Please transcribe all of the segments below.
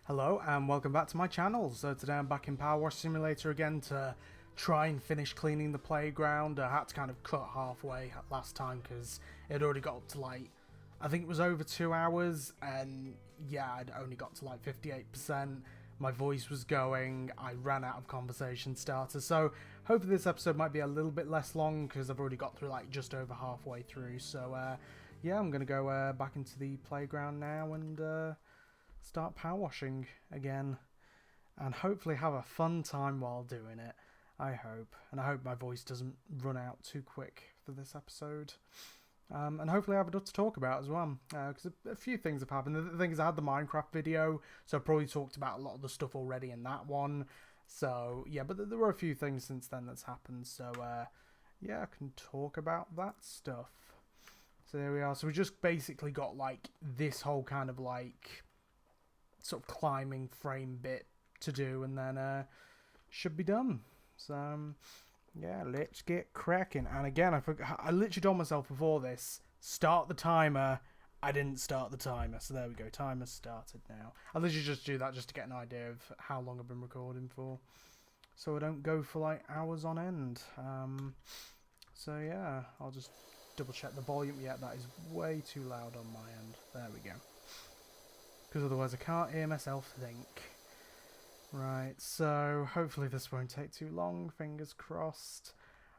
Hello and welcome back to my channel. So today I'm back in PowerWash Simulator again to try and finish cleaning the playground. I had to kind of cut halfway last time because it had already got up to like, I think it was over 2 hours, and yeah, I'd only got to like 58%. My voice was going, I ran out of conversation starters, so hopefully this episode might be a little bit less long because I've already got through like just over halfway through. So yeah, I'm going to go back into the playground now and start power washing again, and hopefully have a fun time while doing it. I hope, and I hope my voice doesn't run out too quick for this episode. And hopefully I have enough to talk about as well, because a few things have happened. The thing is, I had the Minecraft video, so I probably talked about a lot of the stuff already in that one. So yeah, but there were a few things since then that's happened. So yeah, I can talk about that stuff. So there we are. So we just basically got like this whole kind of like sort of climbing frame bit to do, and then should be done. So yeah, let's get cracking. And again, I literally told myself before this, start the timer. I didn't start the timer, so there we go, timer's started now. I literally just do that just to get an idea of how long I've been recording for, so I don't go for like hours on end. So yeah, I'll just double check the volume. Yeah, that is way too loud on my end. There we go, because otherwise I can't hear myself think. Right, so hopefully this won't take too long, fingers crossed.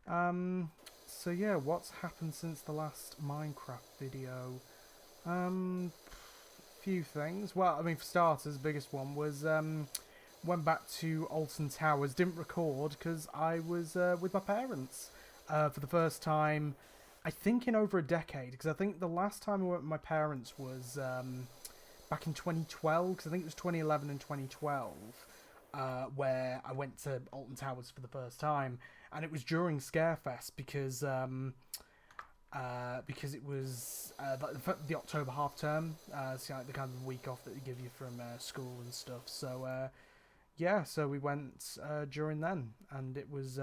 So yeah, what's happened since the last Minecraft video? Few things. Well, I mean, for starters, the biggest one was went back to Alton Towers. Didn't record because I was with my parents for the first time, I think in over a decade, because I think the last time I went with my parents was back in 2012, because I think it was 2011 and 2012, where I went to Alton Towers for the first time, and it was during Scarefest because it was like the October half term, so like the kind of week off that they give you from school and stuff. So yeah, so we went during then, and it was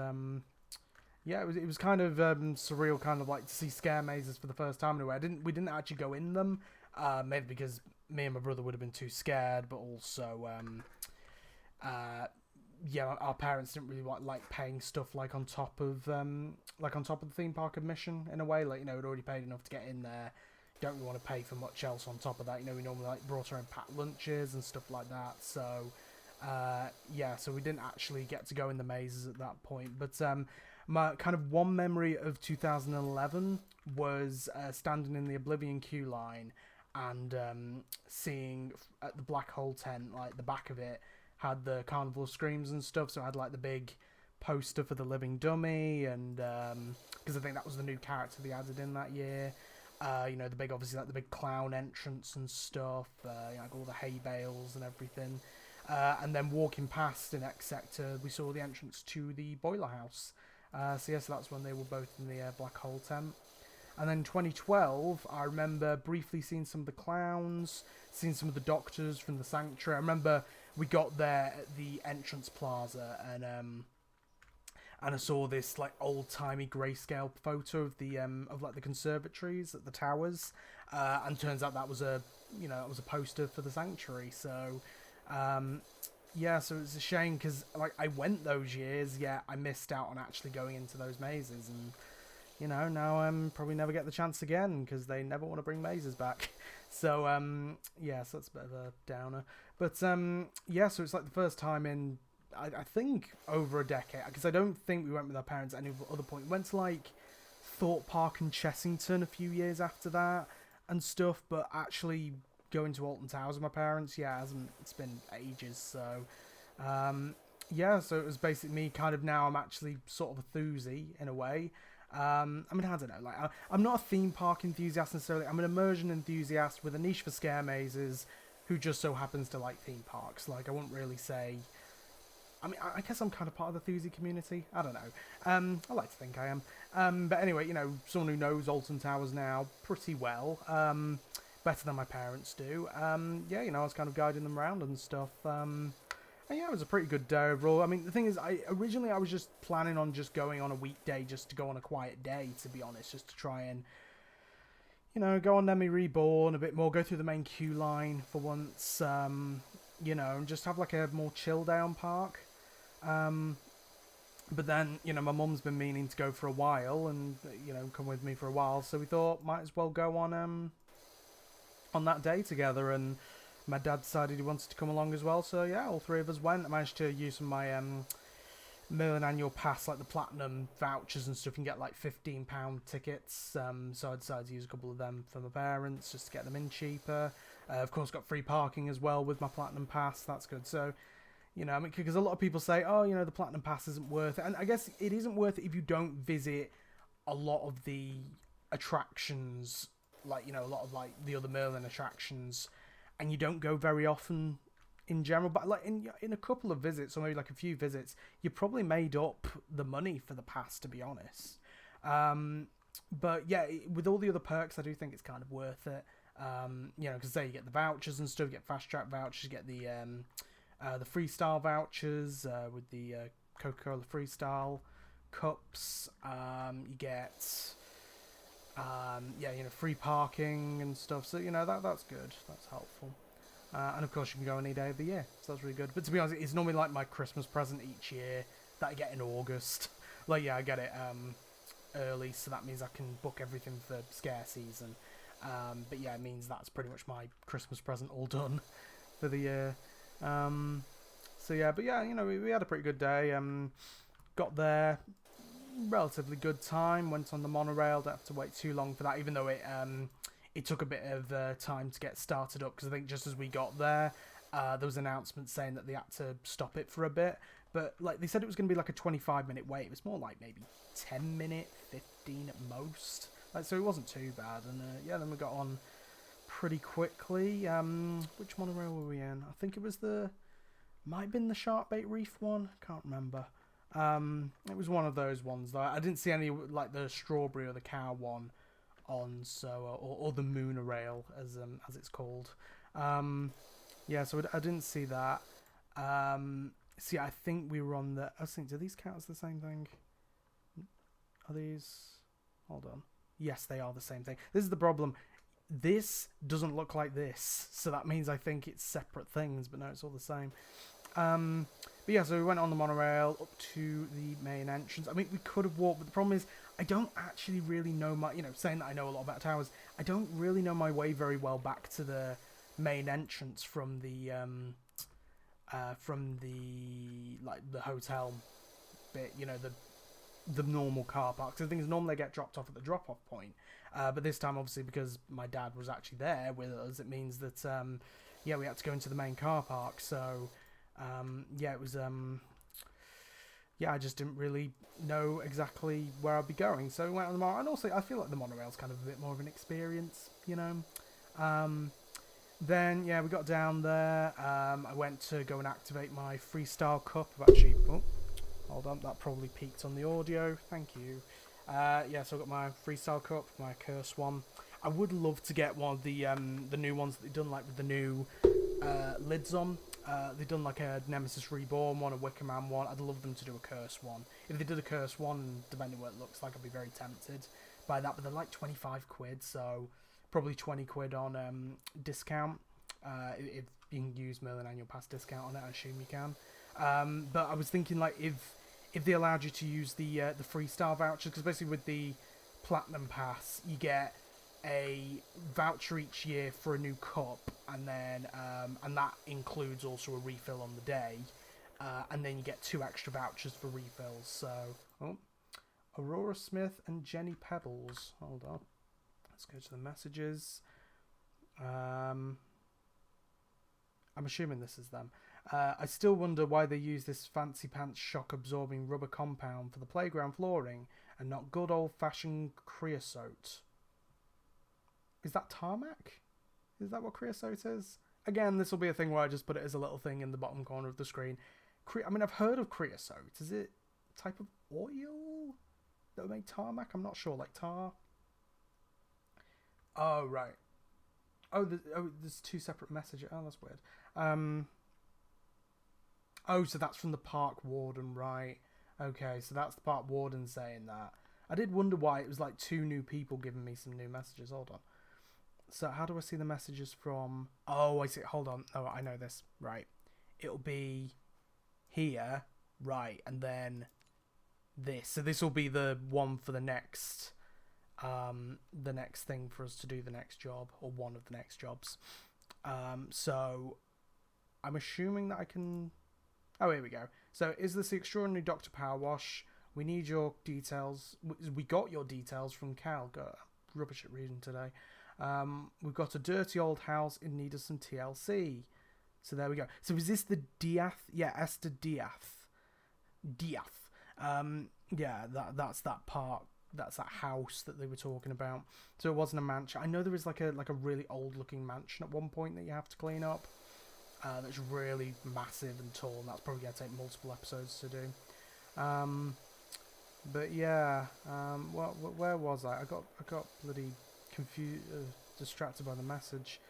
yeah, it was kind of surreal, kind of like to see scare mazes for the first time. Anyway, we didn't actually go in them, maybe because me and my brother would have been too scared, but also yeah, our parents didn't really like paying stuff like on top of the theme park admission in a way. Like, you know, we'd already paid enough to get in there. You don't really want to pay for much else on top of that. You know, we normally like brought our own packed lunches and stuff like that. So yeah, so we didn't actually get to go in the mazes at that point. But my kind of one memory of 2011 was standing in the Oblivion queue line and seeing at the Black Hole tent, like the back of it had the Carnival of Screams and stuff, so I had like the big poster for the Living Dummy, and because I think that was the new character they added in that year. You know, the big, obviously like the big clown entrance and stuff, you know, like all the hay bales and everything. And then walking past in X Sector, we saw the entrance to the Boiler House. So yes, that's when they were both in the Black Hole tent. And then 2012, I remember briefly seeing some of the clowns, seeing some of the doctors from the Sanctuary. I remember we got there at the entrance plaza, and I saw this like old-timey grayscale photo of the of like the conservatories at the towers, and turns out that was a poster for the Sanctuary. So yeah, so it's a shame because like I went those years, yeah, I missed out on actually going into those mazes, and you know, now probably never get the chance again because they never want to bring mazes back. So yeah, so that's a bit of a downer. But yeah, so it's like the first time in I think over a decade, because I don't think we went with our parents at any other point. We went to like Thorpe Park and Chessington a few years after that and stuff, but actually going to Alton Towers with my parents, yeah, it's been ages. So yeah, so it was basically me kind of, now I'm actually sort of a thuzy in a way. I mean, I don't know, like, I'm not a theme park enthusiast necessarily. I'm an immersion enthusiast with a niche for scare mazes who just so happens to like theme parks. Like, I wouldn't really say, I mean, I guess I'm kind of part of the thuzy community. I don't know. I like to think I am. But anyway, you know, someone who knows Alton Towers now pretty well, better than my parents do. Yeah, you know, I was kind of guiding them around and stuff. And yeah, it was a pretty good day overall. I mean, the thing is, originally I was just planning on just going on a weekday, just to go on a quiet day, to be honest, just to try and, you know, go on Lemmy Reborn a bit more, go through the main queue line for once, you know, and just have like a more chill down park. But then, you know, my mum's been meaning to go for a while and, you know, come with me for a while. So we thought might as well go on that day together. And my dad decided he wanted to come along as well. So yeah, all three of us went. I managed to use some of my Merlin annual pass, like the platinum vouchers and stuff. You can get like £15 tickets. So I decided to use a couple of them for my parents just to get them in cheaper. Of course, got free parking as well with my platinum pass. That's good. So, you know, I mean, because a lot of people say, oh, you know, the platinum pass isn't worth it. And I guess it isn't worth it if you don't visit a lot of the attractions, like, you know, a lot of like the other Merlin attractions, and you don't go very often in general. But like in a couple of visits, or maybe like a few visits, you probably made up the money for the pass, to be honest. But yeah, with all the other perks, I do think it's kind of worth it. You know, because say you get the vouchers and stuff, you get fast track vouchers, you get the freestyle vouchers with the Coca-Cola freestyle cups. You get yeah, you know, free parking and stuff. So you know that's good. That's helpful. And of course you can go any day of the year, so that's really good. But to be honest, it's normally like my Christmas present each year that I get in August. Like yeah, I get it early, so that means I can book everything for scare season. But yeah, it means that's pretty much my Christmas present all done for the year. So yeah, but yeah, you know, we had a pretty good day. Got there relatively good time. Went on the monorail. Don't have to wait too long for that, even though it took a bit of time to get started up, because I think just as we got there, there was an announcement saying that they had to stop it for a bit. But like they said, it was going to be like a 25-minute wait. It was more like maybe 10-minute, 15 at most. Like, so it wasn't too bad. And yeah, then we got on pretty quickly. Which monorail were we in? I think it was might have been the Sharkbait Reef one. Can't remember. It was one of those ones though. I didn't see any like the strawberry or the cow one on, so or the monorail as it's called. Yeah, so I didn't see that. See, I think we were on the. I was thinking, do these count as the same thing? Are these? Hold on. Yes, they are the same thing. This is the problem. This doesn't look like this, so that means I think it's separate things, but no, it's all the same. But yeah, so we went on the monorail up to the main entrance. I mean, we could have walked, but the problem is I don't actually really know my, you know, saying that I know a lot about towers, I don't really know my way very well back to the main entrance from the like the hotel bit, you know, the normal car park. So the thing is, normally I get dropped off at the drop-off point, but this time, obviously, because my dad was actually there with us, it means that yeah, we had to go into the main car park. So yeah, it was yeah, I just didn't really know exactly where I'd be going, so we went on the monorail. And also, I feel like the monorail's kind of a bit more of an experience, you know. Then yeah, we got down there. I went to go and activate my freestyle cup. I've actually, oh, hold on, that probably peaked on the audio. Thank you. Yeah, so I got my freestyle cup, my curse one. I would love to get one of the new ones that they've done, like with the new lids on. They've done like a Nemesis Reborn one, a Wicker Man one. I'd love them to do a curse one. If they did a curse one, depending on what it looks like, I'd be very tempted by that. But they're like 25 quid, so probably 20 quid on discount. If you can use Merlin Annual Pass discount on it, I assume you can. But I was thinking, like, if they allowed you to use the freestyle vouchers, because basically with the Platinum Pass, you get a voucher each year for a new cup, and then and that includes also a refill on the day, and then you get 2 extra vouchers for refills. So, oh, Aurora Smith and Jenny Pebbles. Hold on, let's go to the messages. I'm assuming this is them. I still wonder why they use this fancy pants shock absorbing rubber compound for the playground flooring and not good old fashioned creosote. Is that tarmac? Is that what creosote is? Again, this will be a thing where I just put it as a little thing in the bottom corner of the screen. I mean, I've heard of creosote. Is it a type of oil that would make tarmac? I'm not sure. Like tar? Oh, right. Oh, there's 2 separate messages. Oh, that's weird. Oh, so that's from the park warden, right? Okay, so that's the park warden saying that. I did wonder why it was like 2 new people giving me some new messages. Hold on. So how do I see the messages from? Oh, I see. Hold on. Oh, I know this. Right. It'll be here, right, and then this. So this will be the one for the next thing for us to do the next job, or one of the next jobs. So I'm assuming that I can. Oh, here we go. So, is this the extraordinary Dr. PowerWash? We need your details. We got your details from Cal. Got rubbish at reading today. We've got a dirty old house in need of some TLC. So there we go. So is this the Diath? Yeah, Esther Diath. Yeah, that's that part. That's that house that they were talking about. So it wasn't a mansion. I know there is like a really old looking mansion at one point that you have to clean up. That's really massive and tall, and that's probably going to take multiple episodes to do. But yeah, where was I? I got bloody confused, distracted by the message.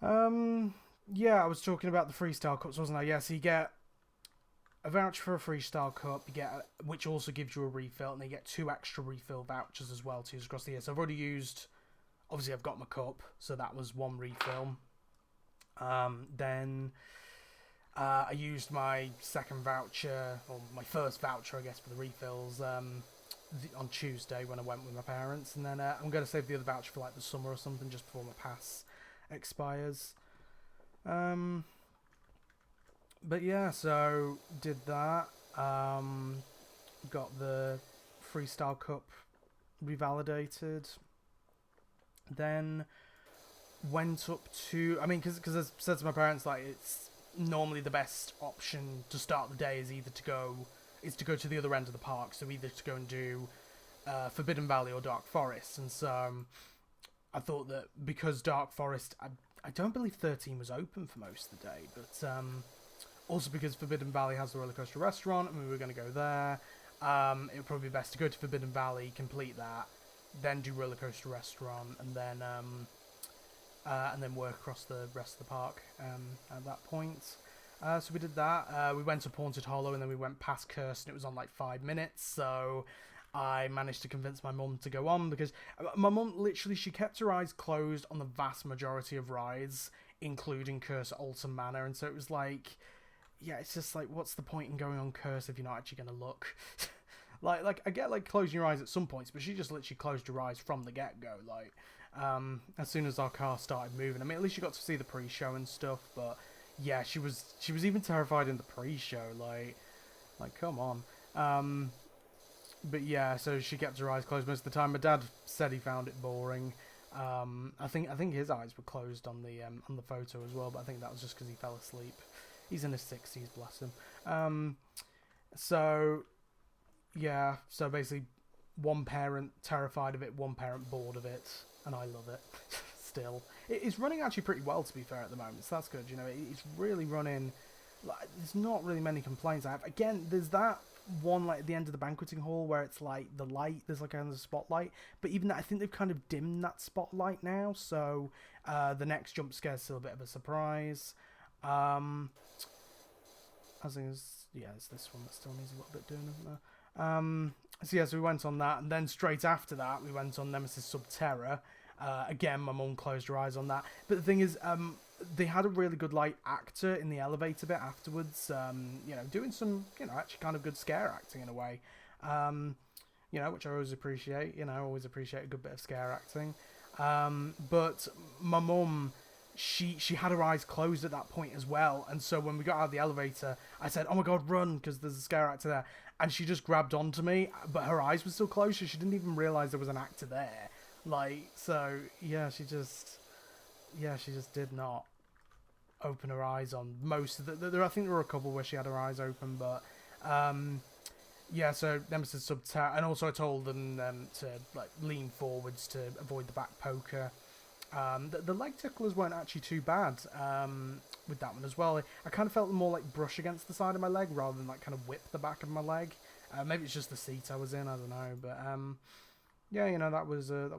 Yeah, I was talking about the freestyle cups, wasn't I? Yeah, so you get a voucher for a freestyle cup, which also gives you a refill, and you get 2 extra refill vouchers as well to use across the year. So I've already used, obviously I've got my cup, so that was 1 refill. Then I used my second voucher, or my first voucher, I guess, for the refills on Tuesday when I went with my parents, and then I'm going to save the other voucher for like the summer or something, just before my pass expires. But yeah, so did that. Got the freestyle cup revalidated. Then went up to, I mean, because I said to my parents, like, it's normally the best option to start the day is to go to the other end of the park, so either to go and do Forbidden Valley or Dark Forest. And so I thought that because Dark Forest, I don't believe 13 was open for most of the day, but also because Forbidden Valley has the roller coaster restaurant and we were going to go there, it would probably be best to go to Forbidden Valley, complete that, then do roller coaster restaurant, and then work across the rest of the park at that point. So we did that. We went to Haunted Hollow, and then we went past Curse, and it was on like 5 minutes. So I managed to convince my mum to go on, because my mum literally, she kept her eyes closed on the vast majority of rides, including Curse at Alton Manor. And so it was like, yeah, it's just like, what's the point in going on Curse if you're not actually going to look? like I get like closing your eyes at some points, but she just literally closed her eyes from the get-go. Like, as soon as our car started moving, I mean, at least you got to see the pre-show and stuff, but yeah, she was even terrified in the pre-show, like come on. But yeah, so she kept her eyes closed most of the time. My dad said he found it boring. I think his eyes were closed on the photo as well, but I think that was just because he fell asleep. He's in his 60s, bless him. So yeah, so basically, one parent terrified of it, one parent bored of it, and I love it. Still, it's running actually pretty well, to be fair, at the moment, so that's good. You know, it's really running. Like, there's not really many complaints I have. Again, there's that one like at the end of the banqueting hall where it's like the light, there's like kind of a spotlight, but even that, I think they've kind of dimmed that spotlight now, so the next jump scare is still a bit of a surprise. I think it's this one that still needs a little bit doing, isn't there? So yeah, so we went on that, and then straight after that we went on Nemesis Subterra. Again, my mum closed her eyes on that, but the thing is, they had a really good like actor in the elevator bit afterwards, you know, doing some, you know, actually kind of good scare acting in a way, you know, which I always appreciate. You know, I always appreciate a good bit of scare acting. But my mum, she had her eyes closed at that point as well, and so when we got out of the elevator, I said, "Oh my god, run!" because there's a scare actor there, and she just grabbed onto me, but her eyes were still closed, so she didn't even realise there was an actor there. Like, so yeah, she just did not open her eyes on most of the. I think there were a couple where she had her eyes open, but yeah. So Nemesis Subterra, and also I told them to like lean forwards to avoid the back poker. The leg ticklers weren't actually too bad with that one as well. I kind of felt them more like brush against the side of my leg rather than like kind of whip the back of my leg. Maybe it's just the seat I was in, I don't know, but yeah, you know, that was a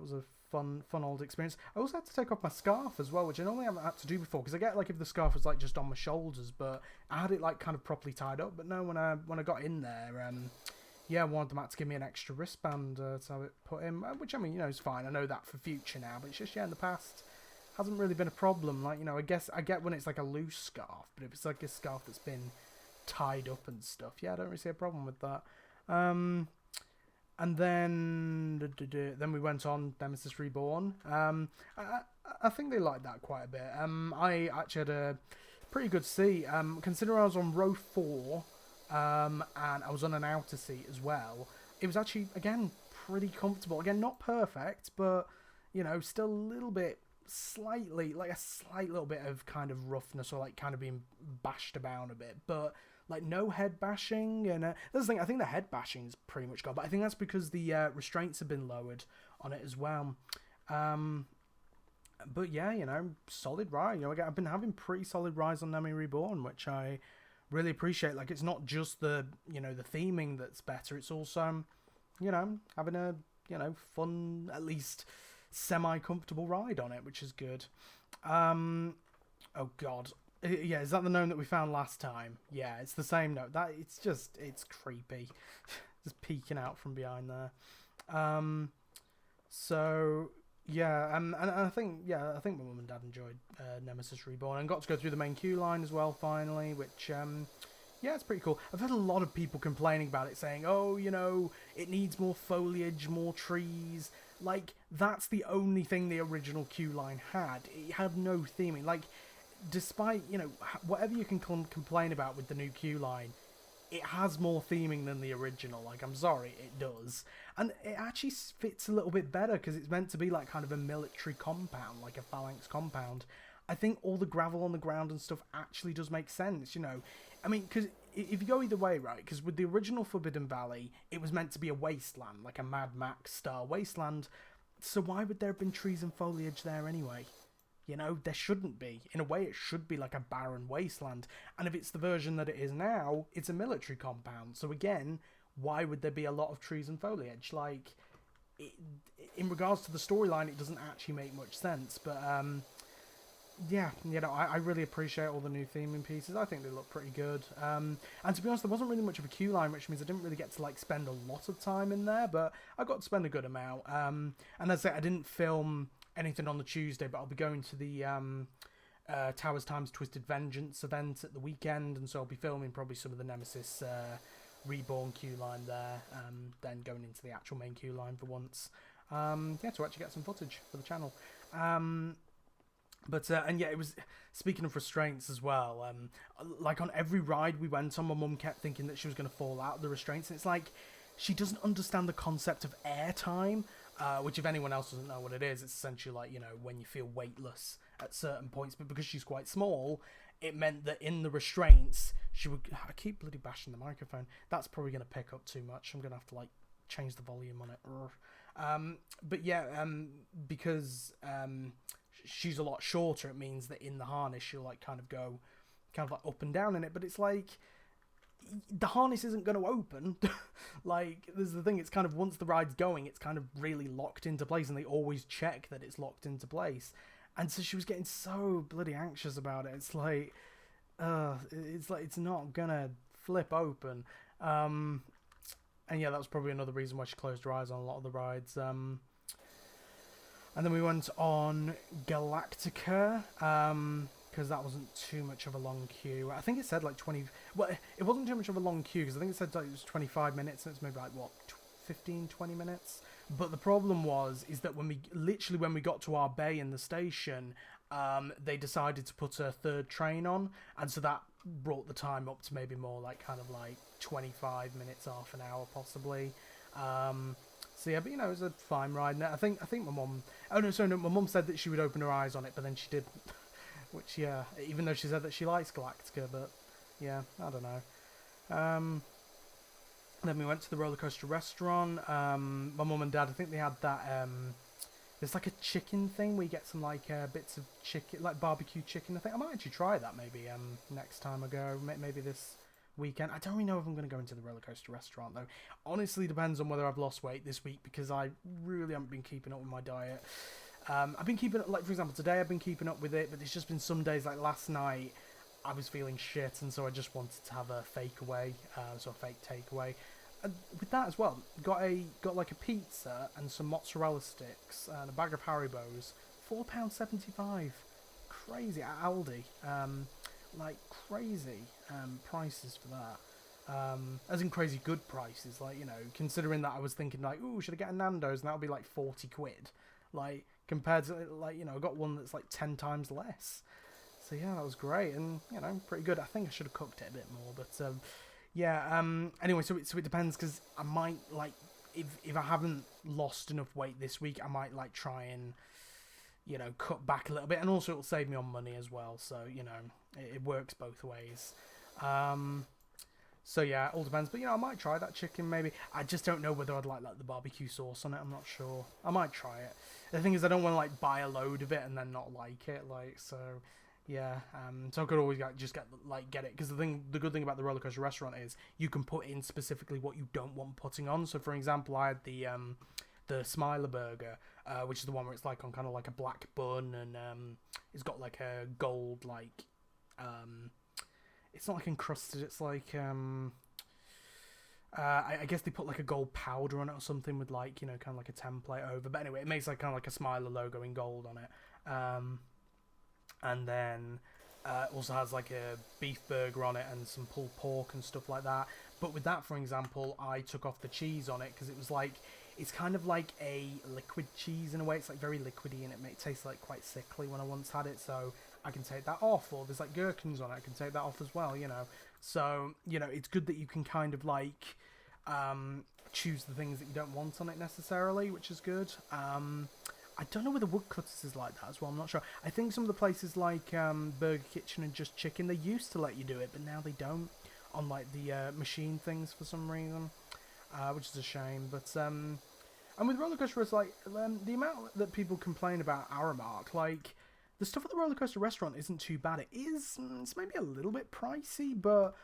fun old experience. I also had to take off my scarf as well, which I normally haven't had to do before, because I get like if the scarf was like just on my shoulders, but I had it like kind of properly tied up. But no, when I got in there, yeah, wanted them out to give me an extra wristband to have it put in, which I mean, you know, is fine. I know that for future now, but it's just, yeah, in the past hasn't really been a problem. Like, you know, I guess I get when it's like a loose scarf, but if it's like a scarf that's been tied up and stuff, yeah, I don't really see a problem with that. And then we went on Nemesis Reborn. I think they liked that quite a bit. I actually had a pretty good seat. Considering I was on row 4, and I was on an outer seat as well, it was actually, again, pretty comfortable. Again, not perfect, but, you know, still a little bit, slightly, like a slight little bit of kind of roughness, or like kind of being bashed about a bit, but like no head bashing. And that's the thing, I think the head bashing is pretty much gone, but I think that's because the restraints have been lowered on it as well. But yeah, you know, solid ride. You know, I've been having pretty solid rides on Nemi Reborn, which I really appreciate. Like, it's not just the, you know, the theming that's better, it's also, you know, having a, you know, fun, at least semi-comfortable ride on it, which is good. Oh god, yeah, is that the gnome that we found last time? Yeah, it's the same gnome. That it's creepy, just peeking out from behind there. So yeah, and I think my mum and dad enjoyed Nemesis Reborn and got to go through the main queue line as well finally, which yeah, it's pretty cool. I've had a lot of people complaining about it, saying, oh, you know, it needs more foliage, more trees. Like, that's the only thing the original queue line had. It had no theming. Like, despite, you know, whatever you can complain about with the new queue line, it has more theming than the original. Like, I'm sorry, it does. And it actually fits a little bit better because it's meant to be like kind of a military compound, like a phalanx compound. I think all the gravel on the ground and stuff actually does make sense, you know. I mean, because if you go either way, right, because with the original Forbidden Valley, it was meant to be a wasteland, like a Mad Max-style wasteland. So why would there have been trees and foliage there anyway? You know, there shouldn't be. In a way, it should be like a barren wasteland. And if it's the version that it is now, it's a military compound. So again, why would there be a lot of trees and foliage? Like, in regards to the storyline, it doesn't actually make much sense. But, yeah, you know, I really appreciate all the new theming pieces. I think they look pretty good. And to be honest, there wasn't really much of a queue line, which means I didn't really get to, like, spend a lot of time in there. But I got to spend a good amount. And as I said, I didn't film anything on the Tuesday, but I'll be going to the Towers Times Twisted Vengeance event at the weekend, and so I'll be filming probably some of the Nemesis Reborn queue line there, then going into the actual main queue line for once. Yeah, to actually get some footage for the channel. But and yeah, it was, speaking of restraints as well, like on every ride we went on, my mum kept thinking that she was going to fall out of the restraints, and it's like, she doesn't understand the concept of airtime, which if anyone else doesn't know what it is, it's essentially like, you know, when you feel weightless at certain points, but because she's quite small, it meant that in the restraints, she would, I keep bloody bashing the microphone, that's probably going to pick up too much, I'm going to have to like change the volume on it. But yeah, because she's a lot shorter, it means that in the harness she'll like kind of go kind of like up and down in it, but it's like the harness isn't going to open. Like, there's the thing, it's kind of, once the ride's going, it's kind of really locked into place, and they always check that it's locked into place. And so she was getting so bloody anxious about it. It's like it's not gonna flip open. And yeah, that was probably another reason why she closed her eyes on a lot of the rides. And then we went on Galactica, because that wasn't too much of a long queue. I think it said like 20... Well, it wasn't too much of a long queue, because I think it said like it was 25 minutes, and it's maybe like, what, 15, 20 minutes? But the problem is that when we got to our bay in the station, they decided to put a third train on, and so that brought the time up to maybe more like kind of like 25 minutes, half an hour possibly. So yeah, but you know, it was a fine ride. And I think my mum... Oh no, sorry, no, my mum said that she would open her eyes on it, but then she didn't. Which, yeah, even though she said that she likes Galactica, but yeah, I don't know. Then we went to the roller coaster restaurant. My mum and dad, I think they had that, there's like a chicken thing where you get some like bits of chicken, like barbecue chicken. I think I might actually try that maybe next time I go, maybe this weekend. I don't really know if I'm going to go into the roller coaster restaurant though. Honestly, depends on whether I've lost weight this week, because I really haven't been keeping up with my diet. I've been keeping up, like for example today I've been keeping up with it, but there's just been some days, like last night I was feeling shit, and so I just wanted to have a fake away, so a fake takeaway. with that as well, got like a pizza and some mozzarella sticks and a bag of Haribos, £4.75. Crazy at Aldi. Like crazy prices for that. As in crazy good prices, like, you know, considering that I was thinking like, ooh, should I get a Nando's, and that would be like 40 quid, like, compared to, like, you know, I got one that's like 10 times less. So yeah, that was great, and, you know, pretty good. I think I should have cooked it a bit more, but yeah. Anyway, so it depends, because I might, like, if I haven't lost enough weight this week, I might like try and, you know, cut back a little bit, and also it'll save me on money as well. So, you know, it works both ways. So yeah, it all depends. But, you know, I might try that chicken maybe. I just don't know whether I'd like the barbecue sauce on it. I'm not sure. I might try it. The thing is, I don't want to like buy a load of it and then not like it. Like, so yeah. So I could always like, just get it, because the good thing about the roller coaster restaurant is you can put in specifically what you don't want putting on. So for example, I had the Smiler burger, which is the one where it's like on kind of like a black bun, and it's got like a gold like it's not like encrusted, it's like I guess they put like a gold powder on it or something, with like, you know, kind of like a template over. But anyway, it makes like kind of like a Smiler logo in gold on it. And then also has like a beef burger on it and some pulled pork and stuff like that. But with that, for example, I took off the cheese on it, because it was like, it's kind of like a liquid cheese in a way. It's like very liquidy, and it tastes like quite sickly when I once had it. So I can take that off, or there's like gherkins on it, I can take that off as well, you know. So, you know, it's good that you can kind of like choose the things that you don't want on it necessarily, which is good. I don't know whether Woodcutters is like that as well, I'm not sure. I think some of the places like Burger Kitchen and Just Chicken, they used to let you do it, but now they don't on like the machine things for some reason, which is a shame. But and with roller coaster, it's like the amount that people complain about Aramark, like, the stuff at the roller coaster restaurant isn't too bad. It's maybe a little bit pricey, but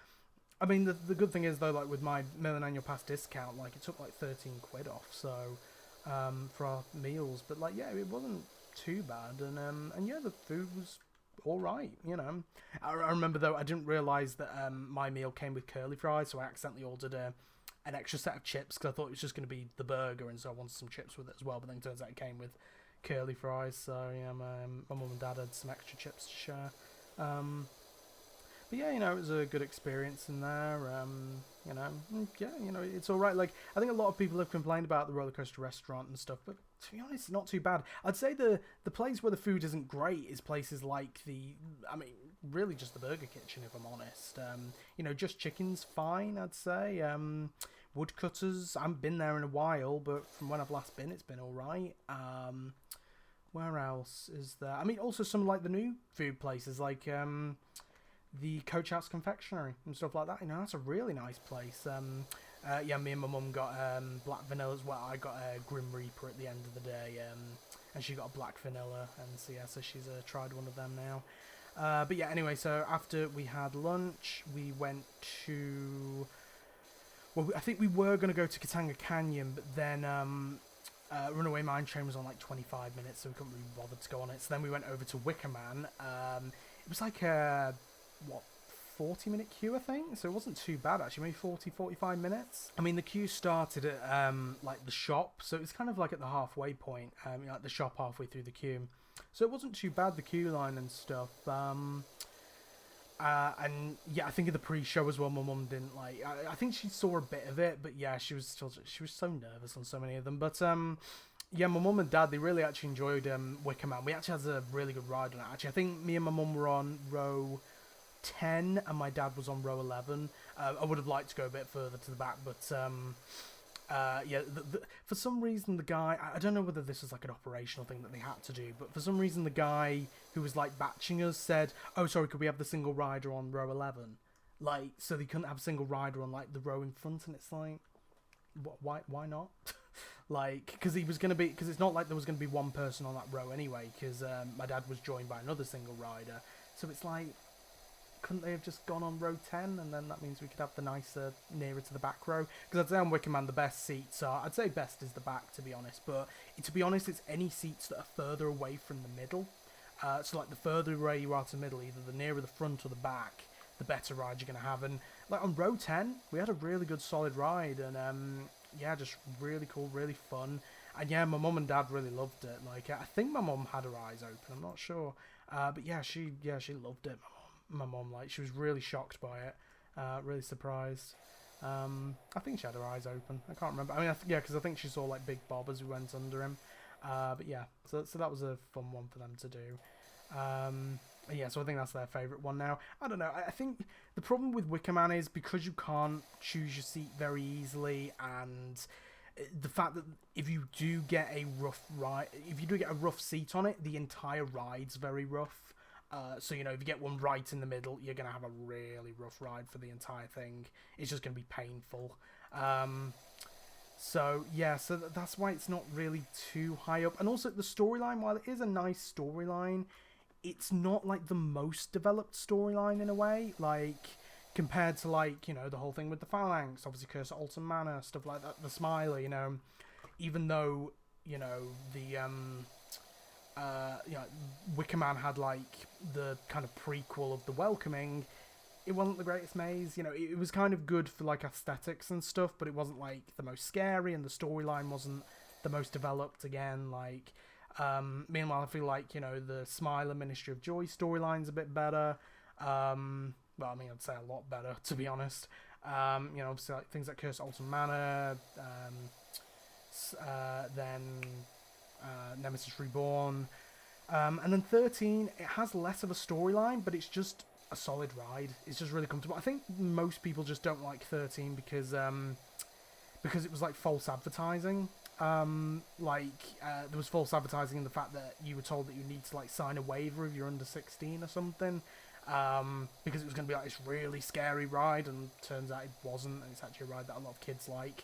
I mean, the good thing is though, like with my Merlin annual pass discount, like it took like 13 quid off, so for our meals. But like, yeah, it wasn't too bad, and yeah, the food was all right, you know. I remember though, I didn't realise that my meal came with curly fries, so I accidentally ordered an extra set of chips, because I thought it was just going to be the burger, and so I wanted some chips with it as well. But then it turns out it came with curly fries, so yeah, my mum and dad had some extra chips to share. But yeah, you know, it was a good experience in there. You know, yeah, you know, it's all right. Like, I think a lot of people have complained about the roller coaster restaurant and stuff, but to be honest, it's not too bad. I'd say the place where the food isn't great is places like I mean, really just the Burger Kitchen, if I'm honest. You know, Just Chicken's fine, I'd say. Woodcutters, I haven't been there in a while, but from when I've last been, it's been all right. Where else is there? I mean, also some like the new food places, like the Coach House Confectionery and stuff like that. You know, that's a really nice place. Yeah, me and my mum got black vanilla as well. I got a Grim Reaper at the end of the day, and she got a black vanilla, and so yeah, so she's tried one of them now. But yeah, anyway, so after we had lunch, we went to... Well, I think we were going to go to Katanga Canyon, but then Runaway Mine Train was on like 25 minutes, so we couldn't really bother to go on it. So then we went over to Wicker Man. It was like a, 40-minute queue, I think? So it wasn't too bad, actually. Maybe 40, 45 minutes. I mean, the queue started at, like, the shop. So it was kind of like at the halfway point. You know, like the shop halfway through the queue. So it wasn't too bad, the queue line and stuff. And yeah, I think in the pre-show as well, my mum didn't like. I think she saw a bit of it, but yeah, she was so nervous on so many of them. But yeah, my mum and dad, they really actually enjoyed Wicker Man. We actually had a really good ride on it. Actually, I think me and my mum were on row 10, and my dad was on row 11. I would have liked to go a bit further to the back, but yeah, for some reason the guy, I don't know whether this was like an operational thing that they had to do, but for some reason the guy who was like batching us said, "Oh, sorry, could we have the single rider on row 11?" Like, so they couldn't have a single rider on like the row in front, and it's like, why not? Like, because it's not like there was gonna be one person on that row anyway, because my dad was joined by another single rider, so it's like, couldn't they have just gone on row 10, and then that means we could have the nicer, nearer to the back row? Because I'd say on Wicker Man the best seats are, I'd say best is the back, to be honest, but to be honest, it's any seats that are further away from the middle. So like the further away you are to the middle, either the nearer the front or the back, the better ride you're going to have. And like on row 10, we had a really good solid ride, and yeah, just really cool, really fun. And yeah, my mum and dad really loved it. Like, I think my mum had her eyes open, I'm not sure. But yeah, she loved it. My mum, like, she was really shocked by it, really surprised. I think she had her eyes open. I can't remember. I mean, yeah, because I think she saw like Big Bob as we went under him. But yeah, so that was a fun one for them to do. Yeah, so I think that's their favourite one now. I don't know. I think the problem with Wicker Man is because you can't choose your seat very easily, and the fact that if you do get a rough ride, if you do get a rough seat on it, the entire ride's very rough. So, you know, if you get one right in the middle, you're going to have a really rough ride for the entire thing. It's just going to be painful. So, yeah, so that's why it's not really too high up. And also, the storyline, while it is a nice storyline, it's not, like, the most developed storyline in a way. Like, compared to, like, you know, the whole thing with the Phalanx, obviously Curse of Alton Manor, stuff like that, the Smiler, you know. Even though, you know, the you know, Wicker Man had like the kind of prequel of The Welcoming, it wasn't the greatest maze. You know, it was kind of good for like aesthetics and stuff, but it wasn't like the most scary, and the storyline wasn't the most developed again. Like, meanwhile, I feel like, you know, the Smiler Ministry of Joy storyline's a bit better. Well, I mean, I'd say a lot better, to be honest. You know, obviously like things like Curse of Alton Manor, then Nemesis Reborn, and then 13, it has less of a storyline, but it's just a solid ride. It's just really comfortable. I think most people just don't like 13 because it was like false advertising. There was false advertising in the fact that you were told that you need to like sign a waiver if you're under 16 or something, because it was going to be like this really scary ride, and turns out it wasn't, and it's actually a ride that a lot of kids like.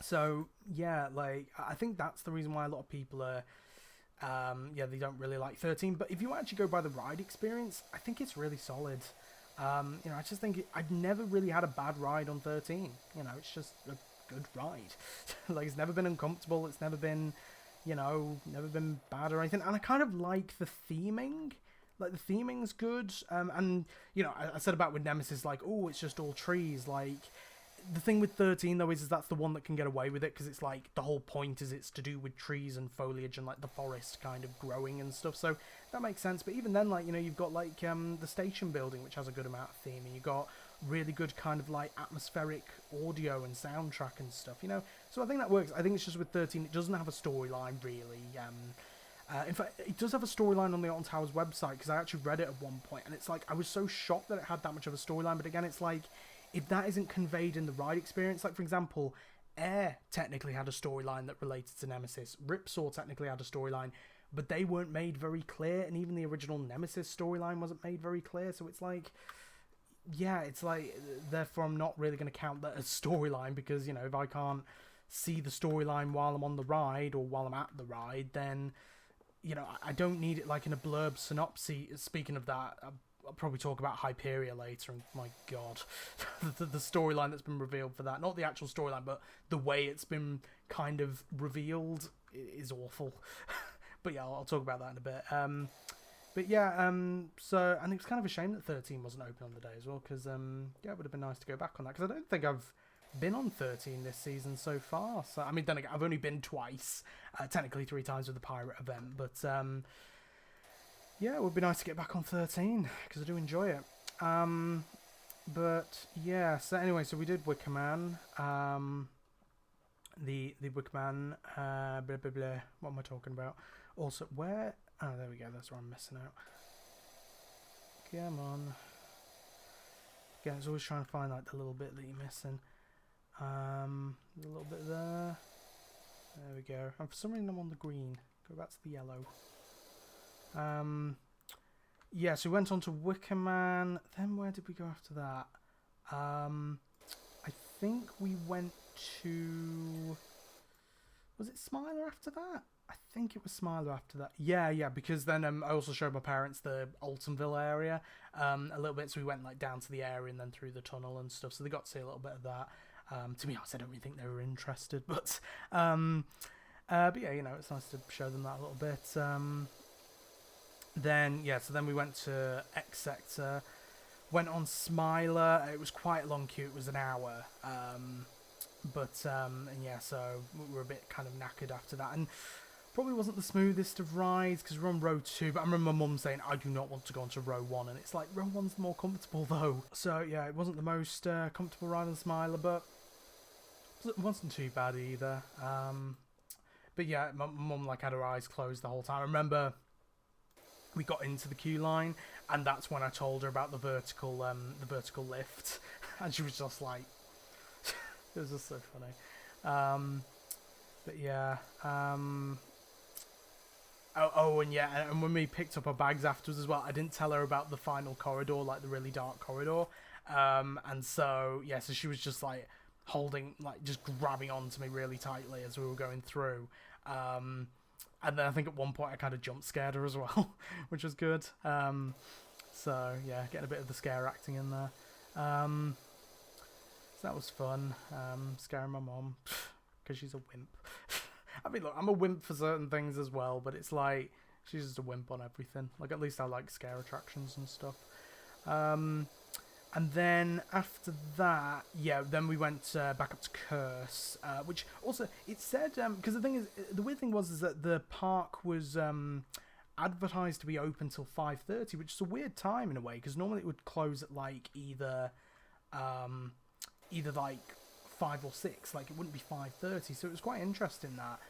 So yeah, like, I think that's the reason why a lot of people are, yeah, they don't really like 13. But if you actually go by the ride experience, I think it's really solid. You know, I just think I've never really had a bad ride on 13. You know, it's just a good ride. Like, it's never been uncomfortable. It's never been, you know, never been bad or anything. And I kind of like the theming. Like, the theming's good. And, you know, I said about with Nemesis, like, oh, it's just all trees. Like, the thing with 13, though, is that's the one that can get away with it, because it's like the whole point is it's to do with trees and foliage and like the forest kind of growing and stuff, so that makes sense. But even then, like, you know, you've got like the station building, which has a good amount of theming. You've got really good kind of like atmospheric audio and soundtrack and stuff, you know, so I think that works. I think it's just with 13, it doesn't have a storyline really. In fact, it does have a storyline on the Alton Towers website, because I actually read it at one point, and it's like I was so shocked that it had that much of a storyline. But again, it's like, if that isn't conveyed in the ride experience, like, for example, Air technically had a storyline that related to Nemesis. Ripsaw technically had a storyline, but they weren't made very clear, and even the original Nemesis storyline wasn't made very clear, so it's like, yeah, it's like, therefore I'm not really going to count that as storyline, because, you know, if I can't see the storyline while I'm on the ride, or while I'm at the ride, then, you know, I don't need it like in a blurb synopsis. Speaking of that, I'll probably talk about Hyperia later, and my god, the storyline that's been revealed for that, not the actual storyline, but the way it's been kind of revealed is awful. But yeah, I'll talk about that in a bit. But yeah, so, and it's kind of a shame that 13 wasn't open on the day as well, because yeah, it would have been nice to go back on that, because I don't think I've been on 13 this season so far. So, I mean, then again, I've only been twice, technically 3 times with the pirate event, but yeah, it would be nice to get back on 13, because I do enjoy it. But yeah, so anyway, so we did Wicker Man. The Wicker Man, blah, blah, blah. What am I talking about? Also, where? Oh, there we go, that's where I'm missing out. Come on. Yeah, I was always trying to find, like, the little bit that you're missing. A little bit there. There we go. And for some reason I'm on the green. Go back to the yellow. Yeah, so we went on to Wicker Man. Then where did we go after that? I think we went to... Was it Smiler after that? I think it was Smiler after that. Yeah, because then I also showed my parents the Altonville area a little bit. So we went like down to the area and then through the tunnel and stuff. So they got to see a little bit of that. To be honest, I don't really think they were interested. But yeah, you know, it's nice to show them that a little bit. Then, yeah, so then we went to X Sector. Went on Smiler. It was quite a long queue. It was an hour. And yeah, so we were a bit kind of knackered after that. And probably wasn't the smoothest of rides because we're on row 2. But I remember my mum saying, I do not want to go onto row 1. And it's like, row 1's more comfortable though. So yeah, it wasn't the most comfortable ride on Smiler, but it wasn't too bad either. But yeah, my mum like had her eyes closed the whole time. I remember we got into the queue line, and that's when I told her about the vertical lift, and she was just like, it was just so funny. But yeah, and yeah, and when we picked up our bags afterwards as well, I didn't tell her about the final corridor, like the really dark corridor, and so yeah, so she was just like holding, like just grabbing onto me really tightly as we were going through. And then I think at one point I kind of jump scared her as well, which was good. So yeah, getting a bit of the scare acting in there. So that was fun. Scaring my mom because she's a wimp. I mean, look, I'm a wimp for certain things as well, but it's like she's just a wimp on everything. Like at least I like scare attractions and stuff. And then after that, yeah, then we went back up to Curse, which also, it said, because the thing is, the weird thing was is that the park was advertised to be open till 5:30, which is a weird time in a way, because normally it would close at like either like 5 or 6, like it wouldn't be 5:30, so it was quite interesting that.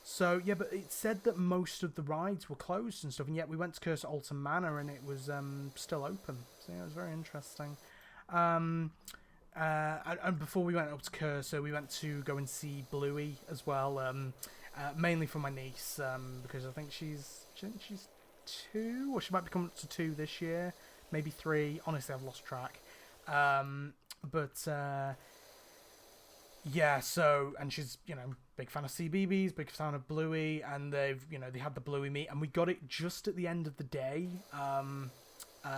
So yeah, but it said that most of the rides were closed and stuff, and yet we went to Curse at Alton Manor and it was still open. So yeah, it was very interesting. And before we went up to Curse, so we went to go and see Bluey as well, mainly for my niece, because I think she's 2, or she might be coming up to 2 this year, maybe 3. Honestly, I've lost track. Yeah, so, and she's, big fan of CBeebies, big fan of Bluey, and they had the Bluey meet, and we got it just at the end of the day,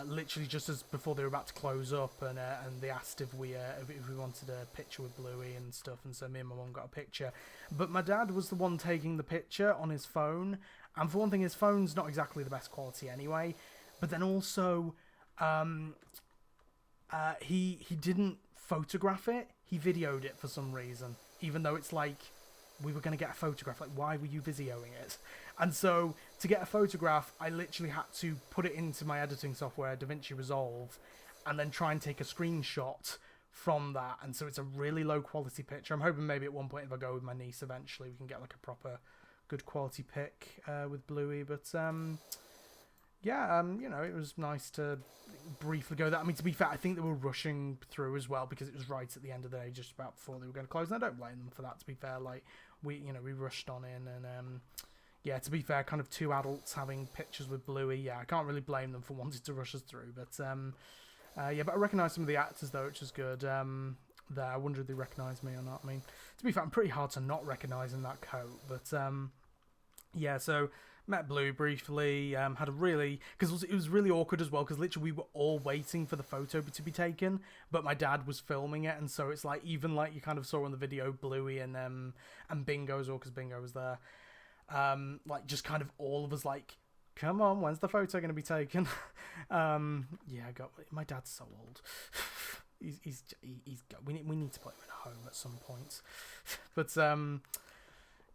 literally just as before they were about to close up, and they asked if we wanted a picture with Bluey and stuff, and so me and my mum got a picture. But my dad was the one taking the picture on his phone, and for one thing, his phone's not exactly the best quality anyway, but then also, he didn't photograph it, he videoed it for some reason, even though it's like, we were going to get a photograph, like, why were you videoing it? And so, to get a photograph, I literally had to put it into my editing software, DaVinci Resolve, and then try and take a screenshot from that, and so it's a really low quality picture. I'm hoping maybe at one point if I go with my niece eventually, we can get like a proper good quality pic with Bluey, but yeah, it was nice to briefly go there. I mean, to be fair, I think they were rushing through as well because it was right at the end of the day, just about before they were going to close. And I don't blame them for that, to be fair. Like, we rushed on in, and yeah, to be fair, kind of 2 adults having pictures with Bluey. Yeah, I can't really blame them for wanting to rush us through. But yeah, but I recognise some of the actors though, which is good. There, I wonder if they recognise me or not. I mean, to be fair, I'm pretty hard to not recognise in that coat. But yeah, so met Blue briefly, had a really, because it was really awkward as well, because literally we were all waiting for the photo to be taken, but my dad was filming it, and so it's like, even like you kind of saw on the video, Bluey and Bingo as well, because Bingo was there, like just kind of all of us like, come on, when's the photo going to be taken? Yeah, my dad's so old. We need to put him at home at some point. But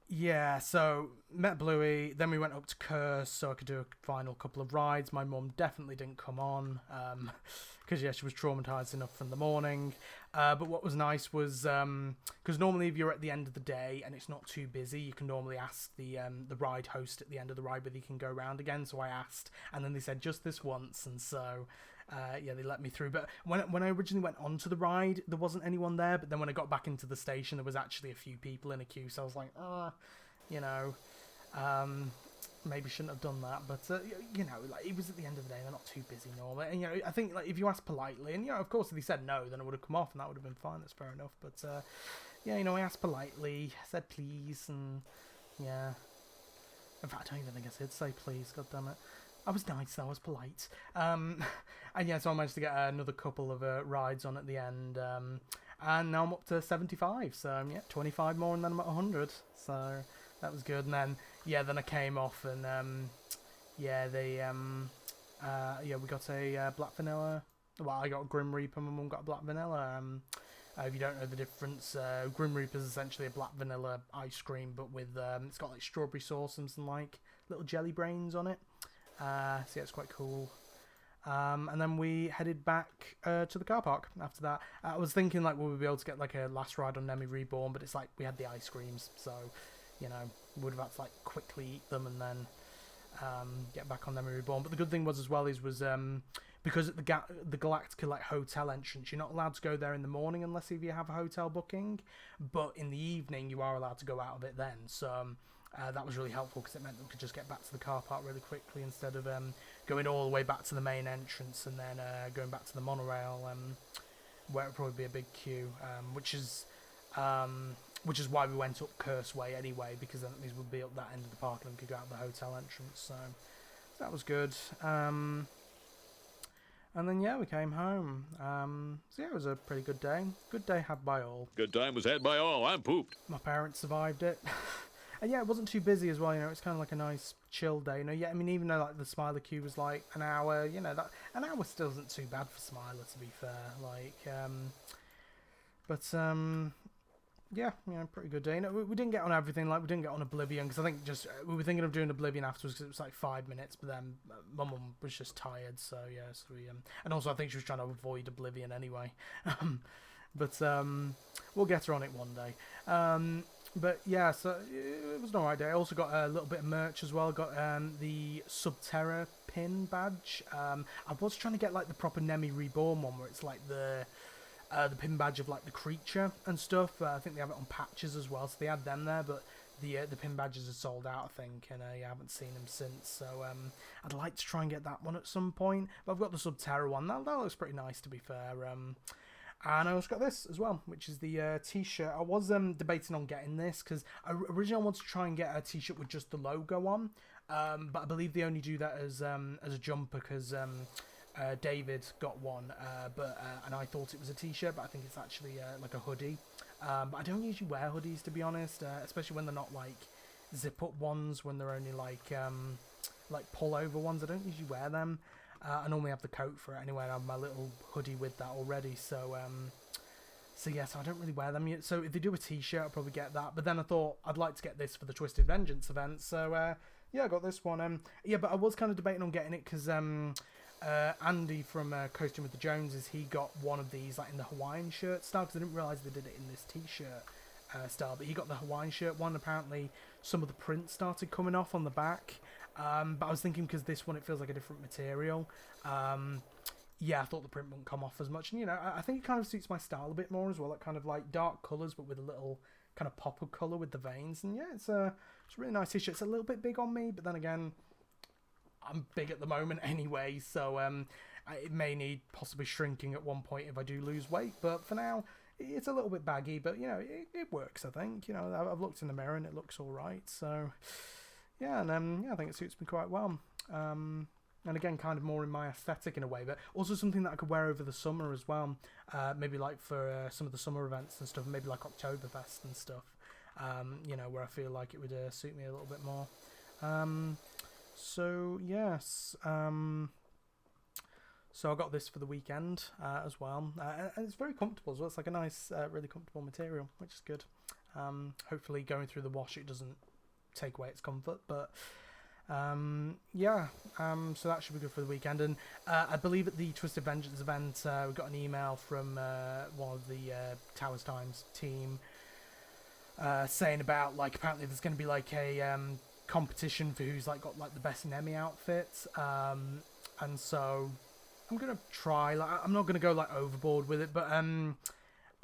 yeah, so met Bluey, then we went up to Curse so I could do a final couple of rides. My mum definitely didn't come on because yeah, she was traumatised enough from the morning. But what was nice was because normally if you're at the end of the day and it's not too busy, you can normally ask the ride host at the end of the ride whether you can go around again. So I asked, and then they said just this once, and so yeah, they let me through. But when I originally went onto the ride, there wasn't anyone there. But then when I got back into the station, there was actually a few people in a queue. So I was like, maybe shouldn't have done that. But like, it was at the end of the day. They're not too busy normally. And I think like if you ask politely, and of course if they said no, then I would have come off, and that would have been fine. That's fair enough. But yeah, I asked politely, said please, and yeah. In fact, I don't even think I said say please. God damn it. I was nice, I was polite. And yeah, so I managed to get another couple of rides on at the end. And now I'm up to 75. So yeah, 25 more and then I'm at 100. So that was good. And then, yeah, then I came off and yeah, they Yeah, we got a black vanilla. Well, I got a Grim Reaper. My mum got a black vanilla. If you don't know the difference, Grim Reaper is essentially a black vanilla ice cream, but with it's got like strawberry sauce and some like little jelly brains on it. So yeah, it's quite cool. And then we headed back to the car park after that. I was thinking like we would be able to get like a last ride on Nemi Reborn, but it's like we had the ice creams, so you know we would have had to like quickly eat them and then get back on Nemi Reborn. But the good thing was as well was because at the Galactica like hotel entrance, you're not allowed to go there in the morning unless if you have a hotel booking, but in the evening you are allowed to go out of it then. So that was really helpful because it meant that we could just get back to the car park really quickly instead of going all the way back to the main entrance and then going back to the monorail, where it would probably be a big queue, which is why we went up Curse Way anyway, because then at least we'd be up that end of the park and we could go out the hotel entrance. So that was good. And then yeah, we came home. So yeah, it was a pretty good day. Good day had by all. Good time was had by all. I'm pooped. My parents survived it. And yeah, it wasn't too busy as well, you know, it's kind of like a nice chill day, you know. Yeah, I mean, even though like the Smiler queue was like an hour, you know, that an hour still isn't too bad for Smiler, to be fair. Like, yeah, you know, pretty good day. You know, we didn't get on everything, like we didn't get on Oblivion, because I think just we were thinking of doing Oblivion afterwards because it was like 5 minutes, but then my mum was just tired, so yeah, so we and also I think she was trying to avoid Oblivion anyway. But we'll get her on it one day. But yeah, so it was an alright day. I also got a little bit of merch as well. Got the Subterra pin badge. I was trying to get like the proper Nemi Reborn one, where it's like the pin badge of like the creature and stuff. I think they have it on patches as well, so they had them there. But the pin badges are sold out, I think, and I haven't seen them since. So I'd like to try and get that one at some point. But I've got the Subterra one. That looks pretty nice, to be fair. And I also got this as well, which is the t-shirt. I was debating on getting this because originally I wanted to try and get a t-shirt with just the logo on, but I believe they only do that as a jumper because David got one, and I thought it was a t-shirt, but I think it's actually like a hoodie. But I don't usually wear hoodies, to be honest, especially when they're not like zip-up ones, when they're only like pull-over ones. I don't usually wear them. I normally have the coat for it anyway, and I have my little hoodie with that already, so yeah, so I don't really wear them yet. So if they do a t-shirt, I'll probably get that, but then I thought I'd like to get this for the Twisted Vengeance event, so yeah, I got this one. Yeah, but I was kind of debating on getting it, because Andy from Coasting with the Joneses, he got one of these like in the Hawaiian shirt style, because I didn't realise they did it in this t-shirt style, but he got the Hawaiian shirt one. Apparently some of the print started coming off on the back. But I was thinking, because this one, it feels like a different material. Yeah, I thought the print wouldn't come off as much. And, you know, I think it kind of suits my style a bit more as well. Like kind of like dark colours, but with a little kind of pop of colour with the veins. And yeah, it's a really nice t-shirt. It's a little bit big on me, but then again, I'm big at the moment anyway. So it may need possibly shrinking at one point if I do lose weight. But for now, it's a little bit baggy. But, you know, it works, I think. You know, I've looked in the mirror and it looks all right. So yeah, and yeah, I think it suits me quite well. And again, kind of more in my aesthetic in a way, but also something that I could wear over the summer as well. Maybe like for some of the summer events and stuff, maybe like Oktoberfest and stuff. You know, where I feel like it would suit me a little bit more. So yes, so I got this for the weekend as well, and it's very comfortable as well. It's like a nice, really comfortable material, which is good. Hopefully, going through the wash, it doesn't take away its comfort, but yeah, so that should be good for the weekend. And I believe at the Twisted Vengeance event, we got an email from one of the Towers Times team saying about like apparently there's going to be like a competition for who's like got like the best Nemi outfit, and so I'm gonna try. Like I'm not gonna go like overboard with it, but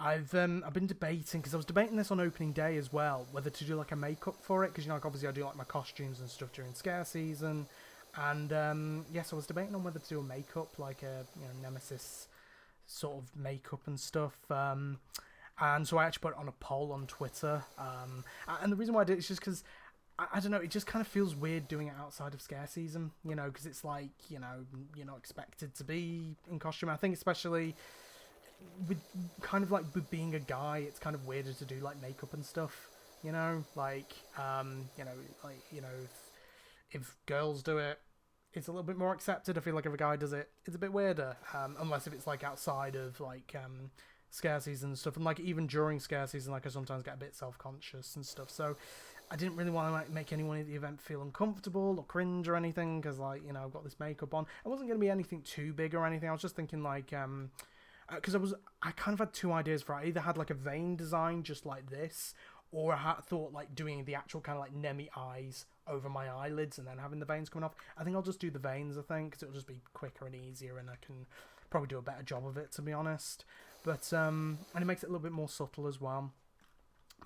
I've been debating, because I was debating this on opening day as well, whether to do like a makeup for it, because you know, like obviously I do like my costumes and stuff during scare season, and yes, I was debating on whether to do a makeup, like a Nemesis sort of makeup and stuff, and so I actually put it on a poll on Twitter, and the reason why I did it is just because I don't know, it just kind of feels weird doing it outside of scare season, you know, because it's like, you know, you're not expected to be in costume. I think especially with kind of like with being a guy, it's kind of weirder to do like makeup and stuff, you know, like you know, like, you know, if girls do it, it's a little bit more accepted. I feel like if a guy does it, it's a bit weirder, unless if it's like outside of like scare season and stuff. And like even during scare season, like I sometimes get a bit self-conscious and stuff. So I didn't really want to like make anyone at the event feel uncomfortable or cringe or anything, because like, you know, I've got this makeup on. It wasn't going to be anything too big or anything. I was just thinking like because I kind of had two ideas for it. I either had like a vein design just like this, or I thought like doing the actual kind of like Nemi eyes over my eyelids and then having the veins coming off. I think I'll just do the veins, I think, because it'll just be quicker and easier, and I can probably do a better job of it, to be honest. But and it makes it a little bit more subtle as well.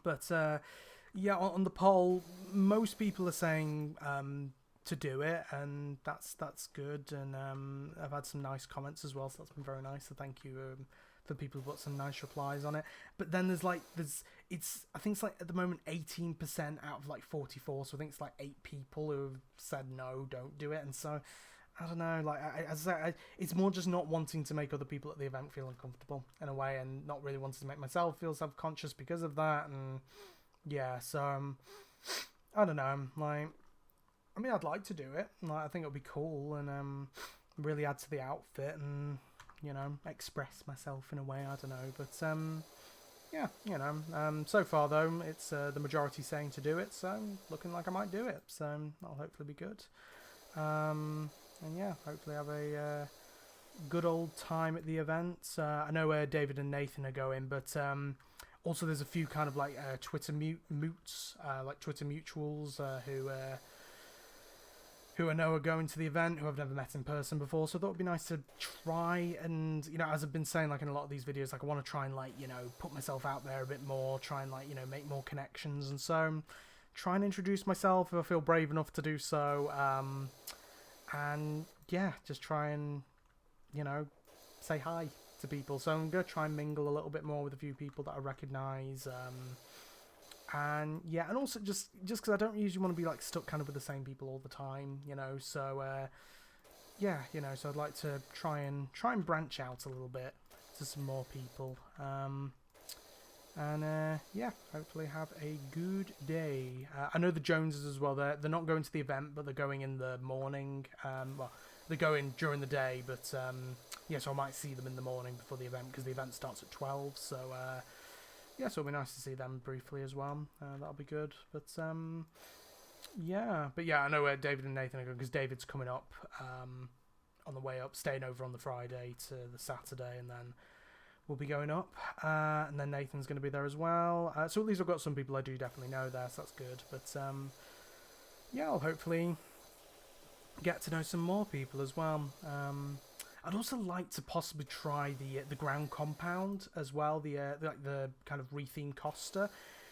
But yeah, on the poll, most people are saying to do it, and that's good. And I've had some nice comments as well, so that's been very nice. So thank you for people who put some nice replies on it. But then I think it's like at the moment 18% out of like 44. So I think it's like 8 people who have said no, don't do it. And so I don't know, like it's more just not wanting to make other people at the event feel uncomfortable in a way, and not really wanting to make myself feel self-conscious because of that. And yeah, so I don't know, like, I mean, I'd like to do it. Like, I think it would be cool, and really add to the outfit, and you know, express myself in a way. I don't know, but yeah, you know, so far though, it's the majority saying to do it, so looking like I might do it. So that'll hopefully be good. And yeah, hopefully have a good old time at the event. I know where David and Nathan are going, but also there's a few kind of like Twitter moots, like Twitter mutuals who I know are going to the event, who I've never met in person before. So I thought it'd be nice to try, and you know, as I've been saying like in a lot of these videos, like I want to try and like, you know, put myself out there a bit more, try and like, you know, make more connections, and so try and introduce myself if I feel brave enough to do so. And yeah, just try and, you know, say hi to people. So I'm going to try and mingle a little bit more with a few people that I recognise. And yeah, and also just because I don't usually want to be like stuck kind of with the same people all the time, you know. So yeah, you know, so I'd like to try and branch out a little bit to some more people. And yeah, hopefully have a good day. I know the Joneses as well. They're not going to the event, but they're going in the morning. Well, they're going during the day, but yeah, so I might see them in the morning before the event, because the event starts at 12. So yeah, so it'll be nice to see them briefly as well. That'll be good. But yeah, I know where David and Nathan are going, because David's coming up on the way up, staying over on the Friday to the Saturday, and then we'll be going up, and then Nathan's going to be there as well. So at least I've got some people I do definitely know there, so that's good. But yeah, I'll hopefully get to know some more people as well. I'd also like to possibly try the ground compound as well, the kind of rethemed Costa,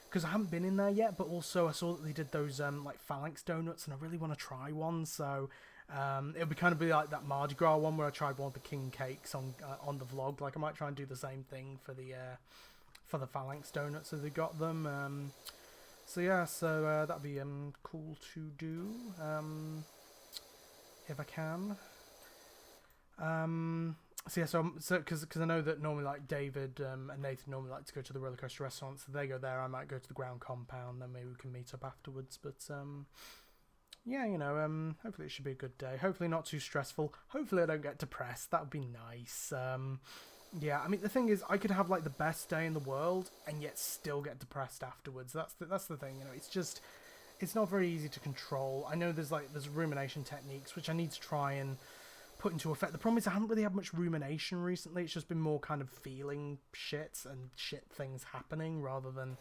because I haven't been in there yet. But also I saw that they did those like phalanx donuts, and I really want to try one. So it'll be kind of be like that Mardi Gras one where I tried one of the king cakes on the vlog. Like I might try and do the same thing for the phalanx donuts if they got them. So yeah, so that'd be cool to do if I can. So yeah, so because I know that normally like David and Nathan normally like to go to the roller coaster restaurants. So they go there, I might go to the ground compound. Then maybe we can meet up afterwards. But yeah, you know, hopefully it should be a good day. Hopefully not too stressful. Hopefully I don't get depressed. That would be nice. Yeah, I mean, the thing is, I could have like the best day in the world and yet still get depressed afterwards. That's the thing, you know. It's not very easy to control. I know there's rumination techniques which I need to try and put into effect. The problem is I haven't really had much rumination recently. It's just been more kind of feeling shit and shit things happening rather than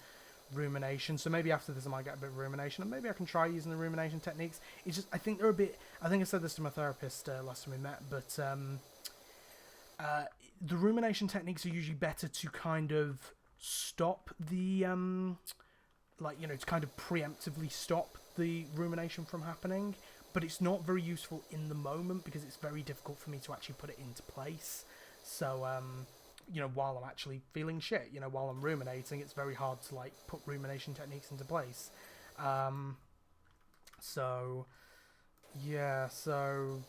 rumination. So maybe after this I might get a bit of rumination, and maybe I can try using the rumination techniques. It's just I think they're a bit, I think I said this to my therapist last time we met, but the rumination techniques are usually better to kind of stop the like, you know, to kind of preemptively stop the rumination from happening, but it's not very useful in the moment because it's very difficult for me to actually put it into place. So you know, while I'm actually feeling shit, you know, while I'm ruminating, it's very hard to like put rumination techniques into place. So yeah, so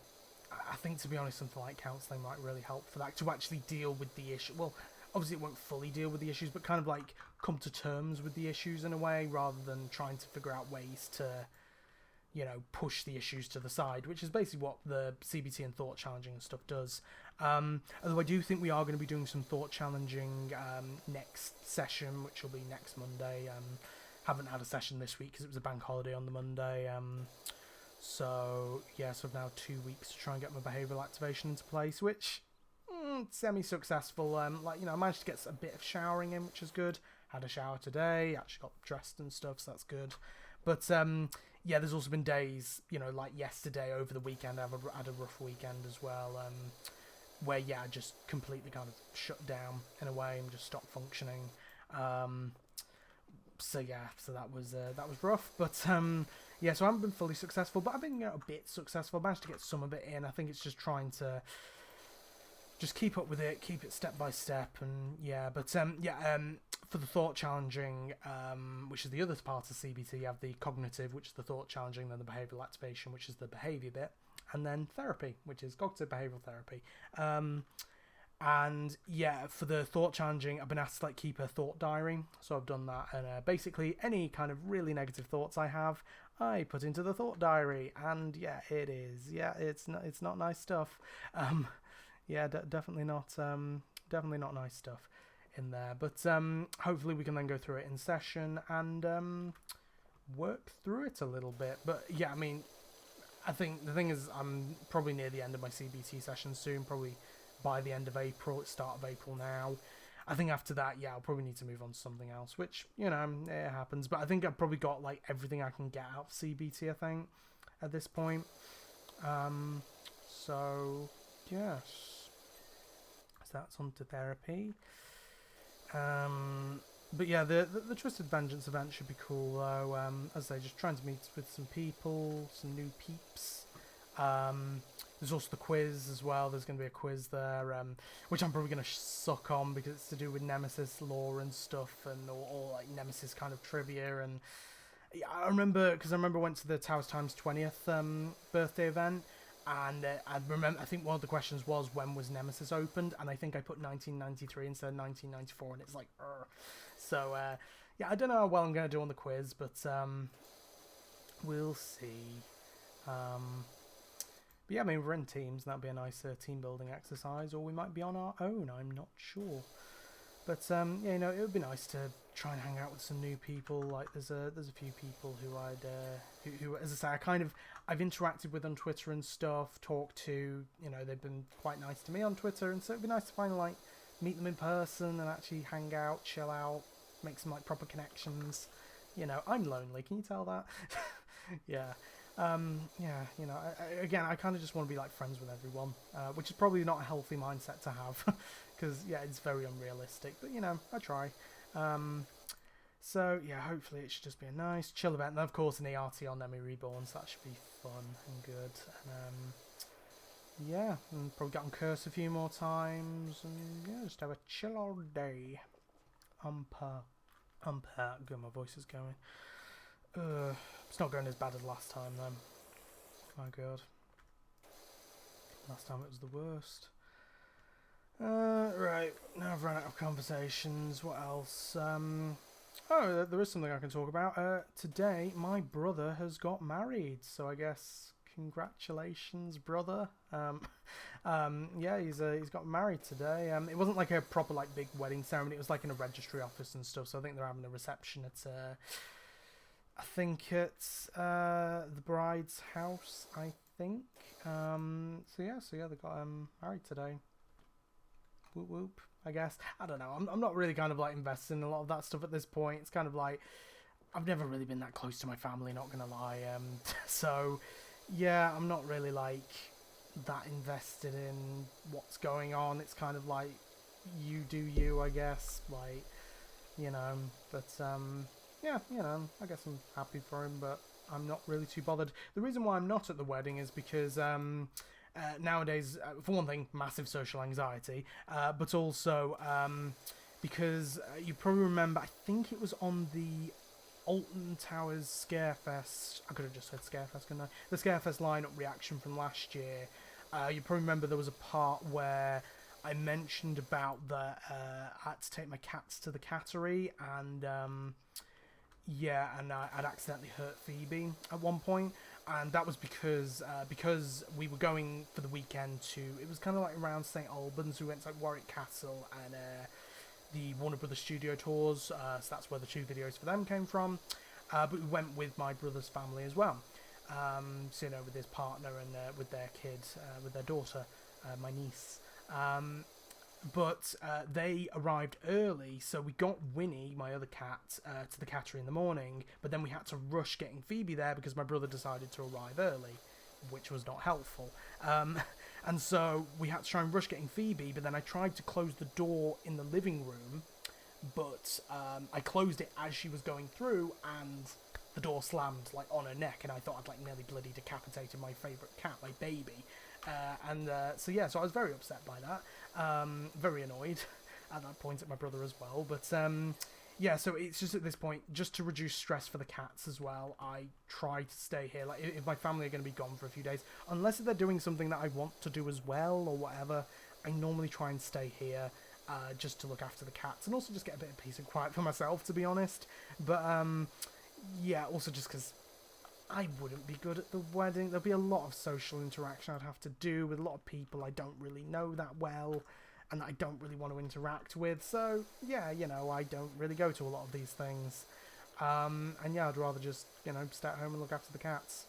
I think, to be honest, something like counselling might really help for that, to actually deal with the issue. Well, obviously it won't fully deal with the issues, but kind of like come to terms with the issues in a way, rather than trying to figure out ways to, you know, push the issues to the side, which is basically what the CBT and thought challenging and stuff does. Although I do think we are going to be doing some thought challenging next session, which will be next Monday. Haven't had a session this week because it was a bank holiday on the Monday. So yeah, so I've now 2 weeks to try and get my behavioural activation into place, which semi-successful. Like, you know, I managed to get a bit of showering in, which is good. Had a shower today, actually got dressed and stuff, so that's good. But yeah, there's also been days, you know, like yesterday over the weekend, I had a rough weekend as well, where yeah, I just completely kind of shut down in a way and just stopped functioning. So yeah, so that was rough, but yeah, so I haven't been fully successful, but I've been, you know, a bit successful. I managed to get some of it in. I think it's just trying to just keep up with it, keep it step by step, and yeah, but for the thought challenging, which is the other part of CBT, you have the cognitive, which is the thought challenging, then the behavioural activation, which is the behaviour bit, and then therapy, which is cognitive behavioural therapy. And yeah, for the thought challenging, I've been asked to like keep a thought diary, so I've done that, and basically any kind of really negative thoughts I have, I put into the thought diary, and yeah, it is, yeah, it's not nice stuff. Yeah, definitely not nice stuff in there, but hopefully we can then go through it in session and work through it a little bit. But yeah, I mean, I think the thing is, I'm probably near the end of my CBT session soon, probably by the end of April, it's start of April now. I think after that, yeah, I'll probably need to move on to something else, which, you know, it happens. But I think I've probably got like everything I can get out of CBT, I think, at this point. So yes, so that's on to therapy. But yeah, the Twisted Vengeance event should be cool though. As I say, just trying to meet with some people, some new peeps. There's also the quiz as well. There's going to be a quiz there, which I'm probably going to suck on because it's to do with Nemesis lore and stuff, and all like Nemesis kind of trivia. And I remember I went to the Towers Times 20th birthday event, and I think one of the questions was, when was Nemesis opened, and I think I put 1993 instead of 1994, and it's like, so yeah, I don't know how well I'm going to do on the quiz, but we'll see. But yeah, I mean, we're in teams, and that'd be a nice team building exercise, or we might be on our own, I'm not sure. But yeah, you know, it would be nice to try and hang out with some new people. Like there's a few people who who as I say, I've interacted with on Twitter and stuff, talked to, you know, they've been quite nice to me on Twitter, and so it'd be nice to finally like meet them in person and actually hang out, chill out, make some like proper connections. You know, I'm lonely, can you tell that? Yeah. Yeah, you know, I kind of just want to be like friends with everyone, which is probably not a healthy mindset to have, because yeah, it's very unrealistic, but you know, I try. So yeah, hopefully it should just be a nice chill event, and of course an ERT on Emmy Reborn, so that should be fun and good. And yeah, and probably get on Curse a few more times, and yeah, just have a chill all day. Good, my voice is going. It's not going as bad as last time then. My god. Last time it was the worst. Right, now I've run out of conversations. What else? Oh, there is something I can talk about. Today, my brother has got married, so I guess congratulations, brother. Yeah, he's got married today. It wasn't like a proper like big wedding ceremony. It was like in a registry office and stuff. So I think they're having a reception at I think it's the bride's house, I think. So yeah, they got married today. Whoop whoop, I guess. I don't know. I'm not really kind of like invested in a lot of that stuff at this point. It's kind of like I've never really been that close to my family, not gonna lie. So yeah, I'm not really like that invested in what's going on. It's kind of like you do you, I guess. Like, you know, but yeah, you know, I guess I'm happy for him, but I'm not really too bothered. The reason why I'm not at the wedding is because nowadays, for one thing, massive social anxiety, but also because you probably remember, I think it was on the Alton Towers Scarefest, I could have just said Scarefest, couldn't I? The Scarefest lineup reaction from last year. You probably remember there was a part where I mentioned about that I had to take my cats to the cattery, and yeah, and I'd accidentally hurt Phoebe at one point. and that was because we were going for the weekend to, it was kind of like around St Albans. We went to like Warwick Castle and the Warner Brothers studio tours, so that's where the 2 videos for them came from. But we went with my brother's family as well, so you know, with his partner and with their kid, with their daughter, my niece. But they arrived early, so we got Winnie, my other cat, to the cattery in the morning, but then we had to rush getting Phoebe there because my brother decided to arrive early, which was not helpful. And so we had to try and rush getting Phoebe, but then I tried to close the door in the living room, but I closed it as she was going through, and the door slammed like on her neck, and I thought I'd like nearly bloody decapitated my favourite cat, my baby. So yeah, so I was very upset by that, very annoyed at that point at my brother as well, but yeah, so it's just at this point, just to reduce stress for the cats as well, I try to stay here. Like, if my family are going to be gone for a few days, unless they're doing something that I want to do as well or whatever, I normally try and stay here, just to look after the cats, and also just get a bit of peace and quiet for myself, to be honest. But yeah, also just because I wouldn't be good at the wedding. There'll be a lot of social interaction I'd have to do with a lot of people I don't really know that well, and that I don't really want to interact with. So yeah, you know, I don't really go to a lot of these things. And yeah, I'd rather just, you know, stay at home and look after the cats.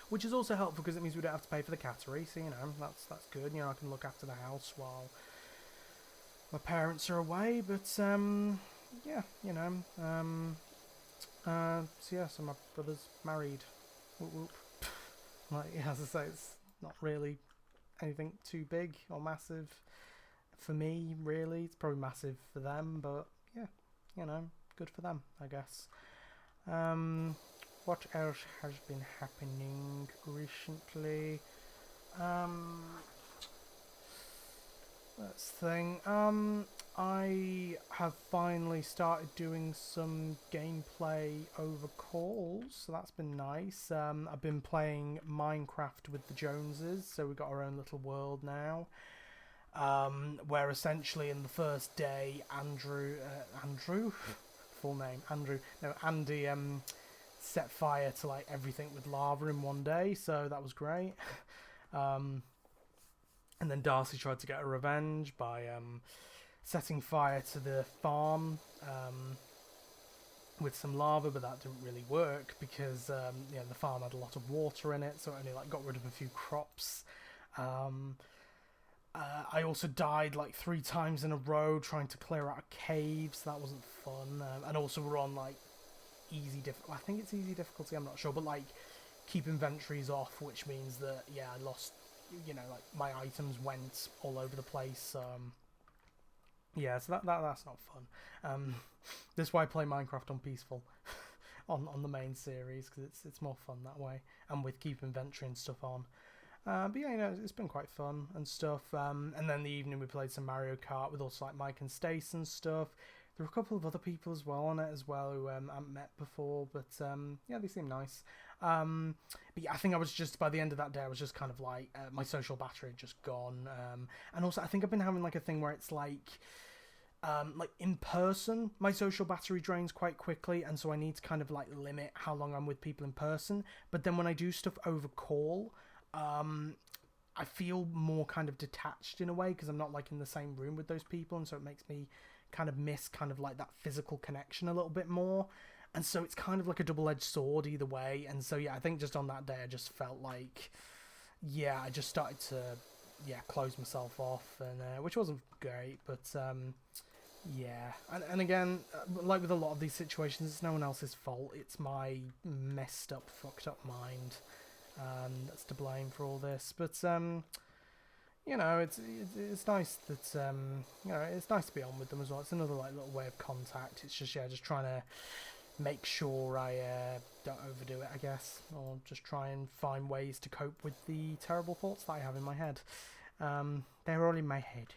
Which is also helpful because it means we don't have to pay for the cattery. So, you know, that's good. You know, I can look after the house while my parents are away. But yeah, you know. So yeah, so my brother's married. Whoop whoop. Like, yeah, as I say, it's not really anything too big or massive for me, really. It's probably massive for them, but yeah, you know, good for them, I guess. What else has been happening recently? Let's think. I have finally started doing some gameplay over calls, so that's been nice. I've been playing Minecraft with the Joneses, so we've got our own little world now. Where essentially in the first day, Andrew, full name, Andrew, no, Andy, set fire to like everything with lava in one day, so that was great. And then Darcy tried to get a revenge by setting fire to the farm with some lava, but that didn't really work because you know, the farm had a lot of water in it, so it only like got rid of a few crops. I also died like 3 times in a row trying to clear out a cave, so that wasn't fun. And also we're on like easy I think it's easy difficulty, I'm not sure, but like keep inventories off, which means that yeah, I lost, you know, like my items went all over the place. Yeah, so that's not fun. This is why I play Minecraft on peaceful on the main series, because it's more fun that way, and with keep inventory and stuff on. But yeah, you know, it's been quite fun and stuff. And then in the evening we played some Mario Kart with also like Mike and Stace and stuff. There were a couple of other people as well on it as well who I haven't met before, but yeah, they seem nice. But yeah, I think I was just, by the end of that day, I was just kind of like, my social battery had just gone. And also I think I've been having like a thing where it's like in person, my social battery drains quite quickly, and so I need to kind of like limit how long I'm with people in person. But then when I do stuff over call, I feel more kind of detached in a way because I'm not like in the same room with those people, and so it makes me kind of miss kind of like that physical connection a little bit more. And so it's kind of like a double-edged sword either way. And so yeah, I think just on that day I just felt like, yeah, I just started to close myself off, and which wasn't great, but yeah. And again, like with a lot of these situations, it's no one else's fault. It's my messed up, fucked up mind that's to blame for all this. But you know, it's nice that you know, it's nice to be on with them as well. It's another like little way of contact. It's just just trying to make sure I don't overdo it, I guess, or just try and find ways to cope with the terrible thoughts that I have in my head. They're all in my head.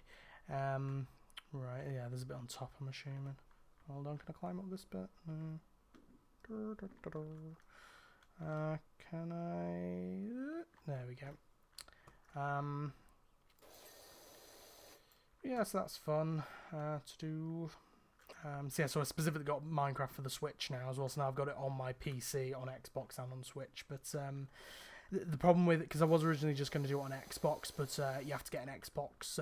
Right, yeah, there's a bit on top, I'm assuming. Hold on, can I climb up this bit? Can I? There we go. Yeah, so that's fun to do. So I specifically got Minecraft for the Switch now as well. So now I've got it on my PC, on Xbox, and on Switch. But the problem with it, because I was originally just going to do it on Xbox, but you have to get an Xbox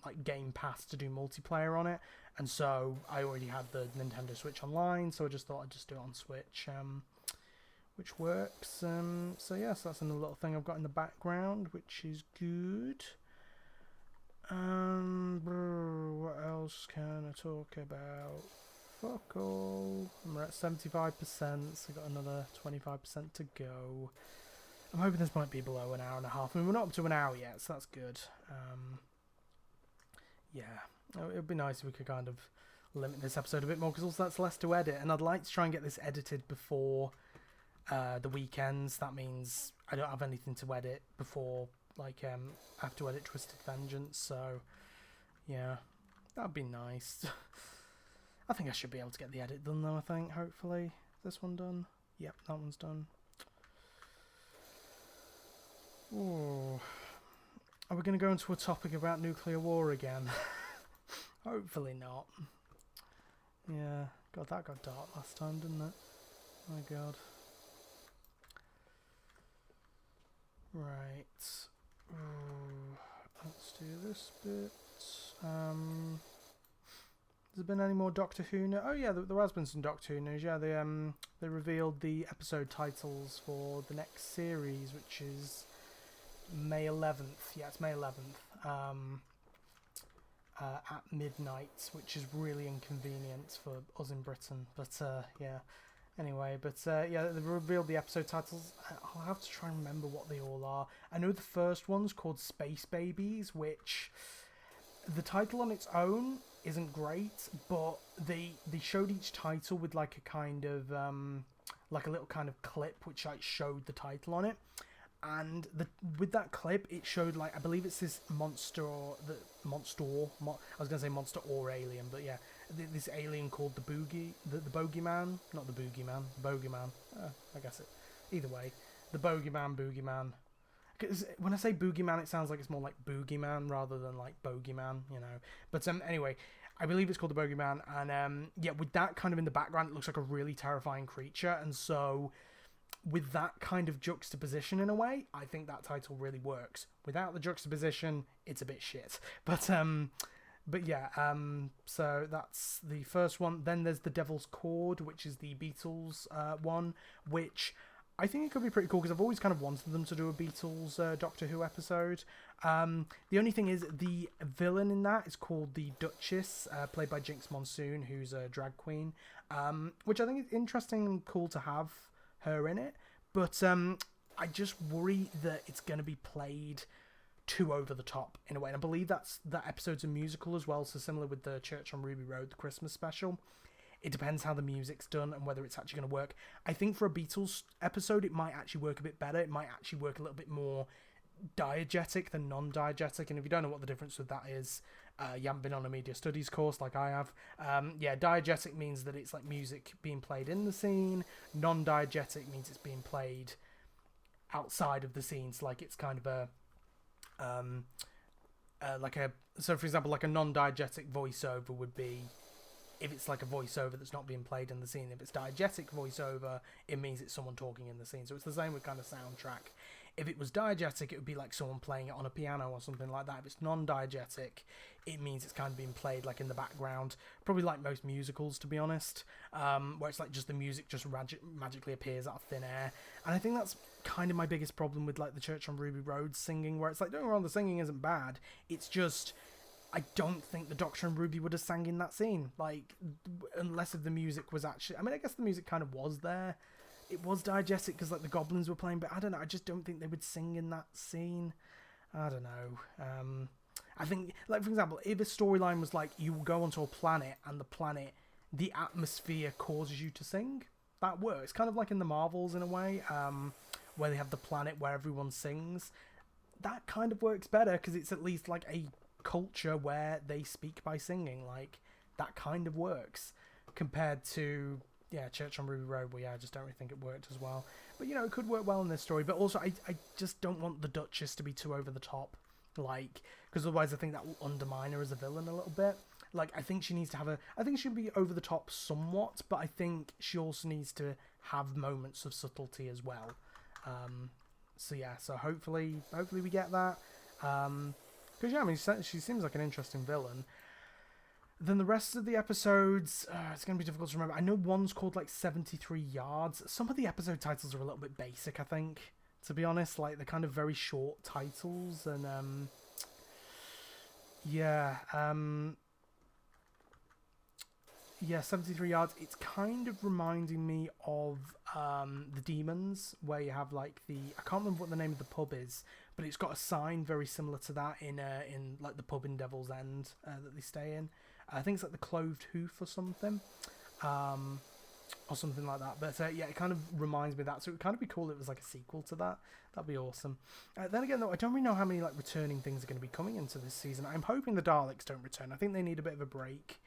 like Game Pass to do multiplayer on it, and so I already had the Nintendo Switch Online, so I just thought I'd just do it on Switch, which works. So yes, that's another little thing I've got in the background, which is good. What else can I talk about? Fuck all. We're at 75%, so I've got another 25% to go. I'm hoping this might be below an hour and a half. I mean, we're not up to an hour yet, so that's good. Yeah, it would be nice if we could kind of limit this episode a bit more, because also that's less to edit, and I'd like to try and get this edited before the weekends. That means I don't have anything to edit before, like, I have to edit Twisted Vengeance, so yeah, that'd be nice. I think I should be able to get the edit done, though, I think, hopefully. Is this one done? Yep, that one's done. Oh, are we going to go into a topic about nuclear war again? Hopefully not. Yeah, God, that got dark last time, didn't it? My God. Right. Let's do this bit. Has there been any more Doctor Who news? Oh yeah, there has been some Doctor Who news. Yeah, they revealed the episode titles for the next series, which is May 11th. Yeah, it's May 11th. At midnight, which is really inconvenient for us in Britain. But yeah. Anyway, but yeah, they revealed the episode titles. I'll have to try and remember what they all are. I know the first one's called Space Babies, which the title on its own isn't great, but they showed each title with like a kind of like a little kind of clip which like showed the title on it. And with that clip, it showed, like, I believe it's this monster, I was going to say monster or alien, but yeah, this alien called the Bogeyman, not the Boogeyman, Bogeyman, I guess it, either way, the Boogeyman. Because when I say Boogeyman, it sounds like it's more like Boogeyman rather than like Bogeyman, you know. But anyway, I believe it's called the Bogeyman, and yeah, with that kind of in the background, it looks like a really terrifying creature, and so with that kind of juxtaposition in a way, I think that title really works. Without the juxtaposition, it's a bit shit. But yeah, so that's the first one. Then there's The Devil's Chord, which is the Beatles one, which I think it could be pretty cool because I've always kind of wanted them to do a Beatles Doctor Who episode. The only thing is the villain in that is called the Duchess, played by Jinx Monsoon, who's a drag queen, which I think is interesting and cool to have her in it, but I just worry that it's going to be played too over the top in a way, and I believe that episode's a musical as well, so similar with the Church on Ruby Road, the Christmas special. It depends how the music's done and whether it's actually going to work. I think for a Beatles episode, it might actually work a bit better. It might actually work a little bit more diegetic than non-diegetic, and if you don't know what the difference with that is, you haven't been on a media studies course like I have. Yeah, diegetic means that it's like music being played in the scene. Non-diegetic means it's being played outside of the scenes, like it's kind of a so for example, like a non-diegetic voiceover would be if it's like a voiceover that's not being played in the scene. If it's diegetic voiceover, it means it's someone talking in the scene. So it's the same with kind of soundtrack. If it was diegetic, it would be like someone playing it on a piano or something like that. If it's non-diegetic, it means it's kind of being played like in the background. Probably like most musicals, to be honest, where it's like just the music just magically appears out of thin air. And I think that's kind of my biggest problem with like the Church on Ruby Road singing, where it's like, don't get me wrong, the singing isn't bad. It's just, I don't think the Doctor and Ruby would have sang in that scene. Like, unless if the music was actually, I mean, I guess the music kind of was there. It was diegetic because like the goblins were playing, but I don't know. I just don't think they would sing in that scene. I don't know. I think, like for example, if a storyline was like you go onto a planet and the atmosphere causes you to sing, that works. Kind of like in the Marvels in a way, where they have the planet where everyone sings. That kind of works better because it's at least like a culture where they speak by singing. Like that kind of works compared to. Yeah, Church on Ruby Road, well, yeah, I just don't really think it worked as well. But, you know, it could work well in this story. But also, I just don't want the Duchess to be too over the top. Like, because otherwise I think that will undermine her as a villain a little bit. like, I think she needs to have I think she'll be over the top somewhat, but I think she also needs to have moments of subtlety as well. So yeah, so hopefully we get that. Because yeah, I mean, she seems like an interesting villain. Then the rest of the episodes, it's going to be difficult to remember. I know one's called like 73 Yards. Some of the episode titles are a little bit basic, I think, to be honest. Like, they're kind of very short titles. And yeah, 73 Yards. It's kind of reminding me of The Demons, where you have like I can't remember what the name of the pub is, but it's got a sign very similar to that in like the pub in Devil's End that they stay in. I think it's like the Cloved Hoof or something, or something like that. But yeah, it kind of reminds me of that. So it would kind of be cool if it was like a sequel to that. That'd be awesome. Then again, though, I don't really know how many like returning things are going to be coming into this season. I'm hoping the Daleks don't return. I think they need a bit of a break.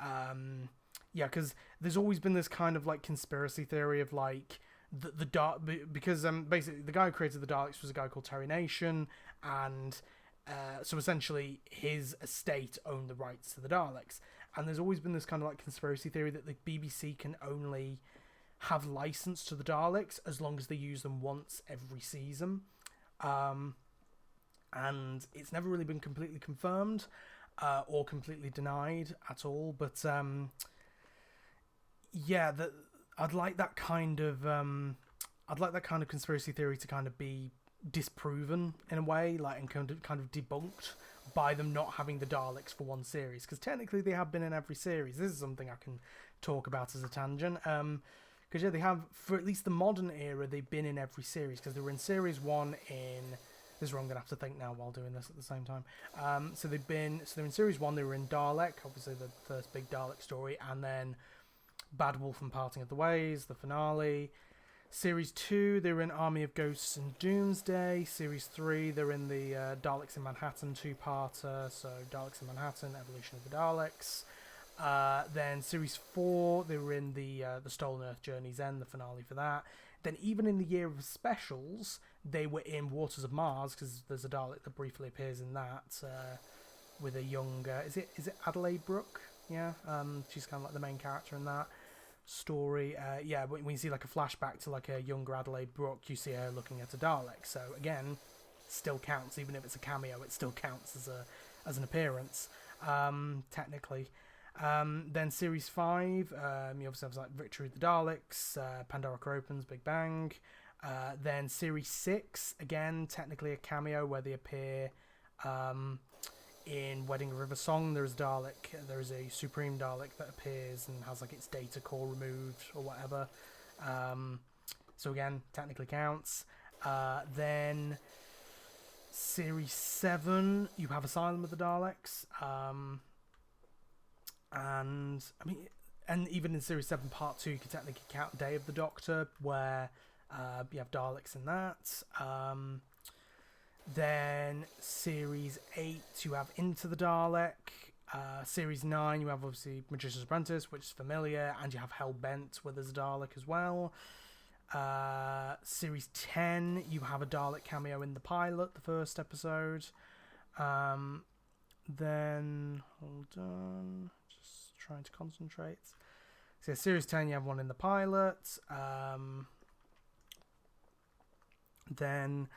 Yeah, because there's always been this kind of like conspiracy theory of like the dark, because basically the guy who created the Daleks was a guy called Terry Nation, and so essentially his estate owned the rights to the Daleks. And there's always been this kind of like conspiracy theory that the BBC can only have license to the Daleks as long as they use them once every season. And it's never really been completely confirmed or completely denied at all. But yeah, I'd like that kind of conspiracy theory to kind of be disproven in a way, like, and kind of debunked by them not having the Daleks for one series, because technically they have been in every series. This is something I can talk about as a tangent, because yeah, they have, for at least the modern era, they've been in every series, because they were in series 1 in, this is where I'm gonna have to think now while doing this at the same time. So they're in series 1, they were in Dalek, obviously the first big Dalek story, and then Bad Wolf and Parting of the Ways, the finale. Series 2, they were in Army of Ghosts and Doomsday. Series 3, they're in the Daleks in Manhattan two-parter, so Daleks in Manhattan, Evolution of the Daleks. Then Series 4, they were in the Stolen Earth Journey's End, the finale for that. Then even in the year of specials, they were in Waters of Mars, because there's a Dalek that briefly appears in that, with a young, is it Adelaide Brooke? Yeah, she's kind of like the main character in that story. Yeah, when you see like a flashback to like a younger Adelaide Brooke, you see her looking at a Dalek. So again, still counts, even if it's a cameo. It still counts as an appearance, technically. Then Series 5, you obviously have like Victory of the Daleks, Pandora Opens, Big Bang. Then Series 6, again, technically a cameo where they appear. In Wedding River Song, there's a Supreme Dalek that appears and has like its data core removed or whatever. So again, technically counts. Then Series 7, you have Asylum of the Daleks. And I mean, and even in Series 7 Part 2, you can technically count Day of the Doctor, where you have Daleks in that. Then Series 8, you have Into the Dalek. Series 9, you have obviously Magician's Apprentice, which is familiar, and you have Hellbent, where there's a Dalek as well. Series 10, you have a Dalek cameo in the pilot, the first episode. Then, hold on, just trying to concentrate. So Series 10, you have one in the pilot. Then,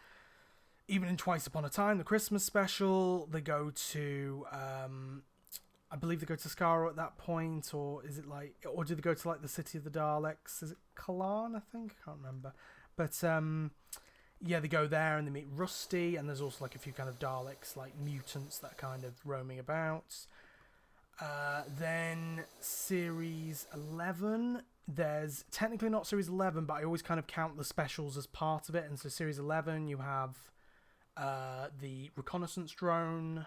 even in Twice Upon a Time, the Christmas special, they go to, I believe they go to Skaro at that point, or is it like, or do they go to like the City of the Daleks? Is it Kalan, I think? I can't remember. But, yeah, they go there and they meet Rusty, and there's also like a few kind of Daleks, like mutants that are kind of roaming about. Then Series 11, there's technically not Series 11, but I always kind of count the specials as part of it. And so Series 11, you have the reconnaissance drone,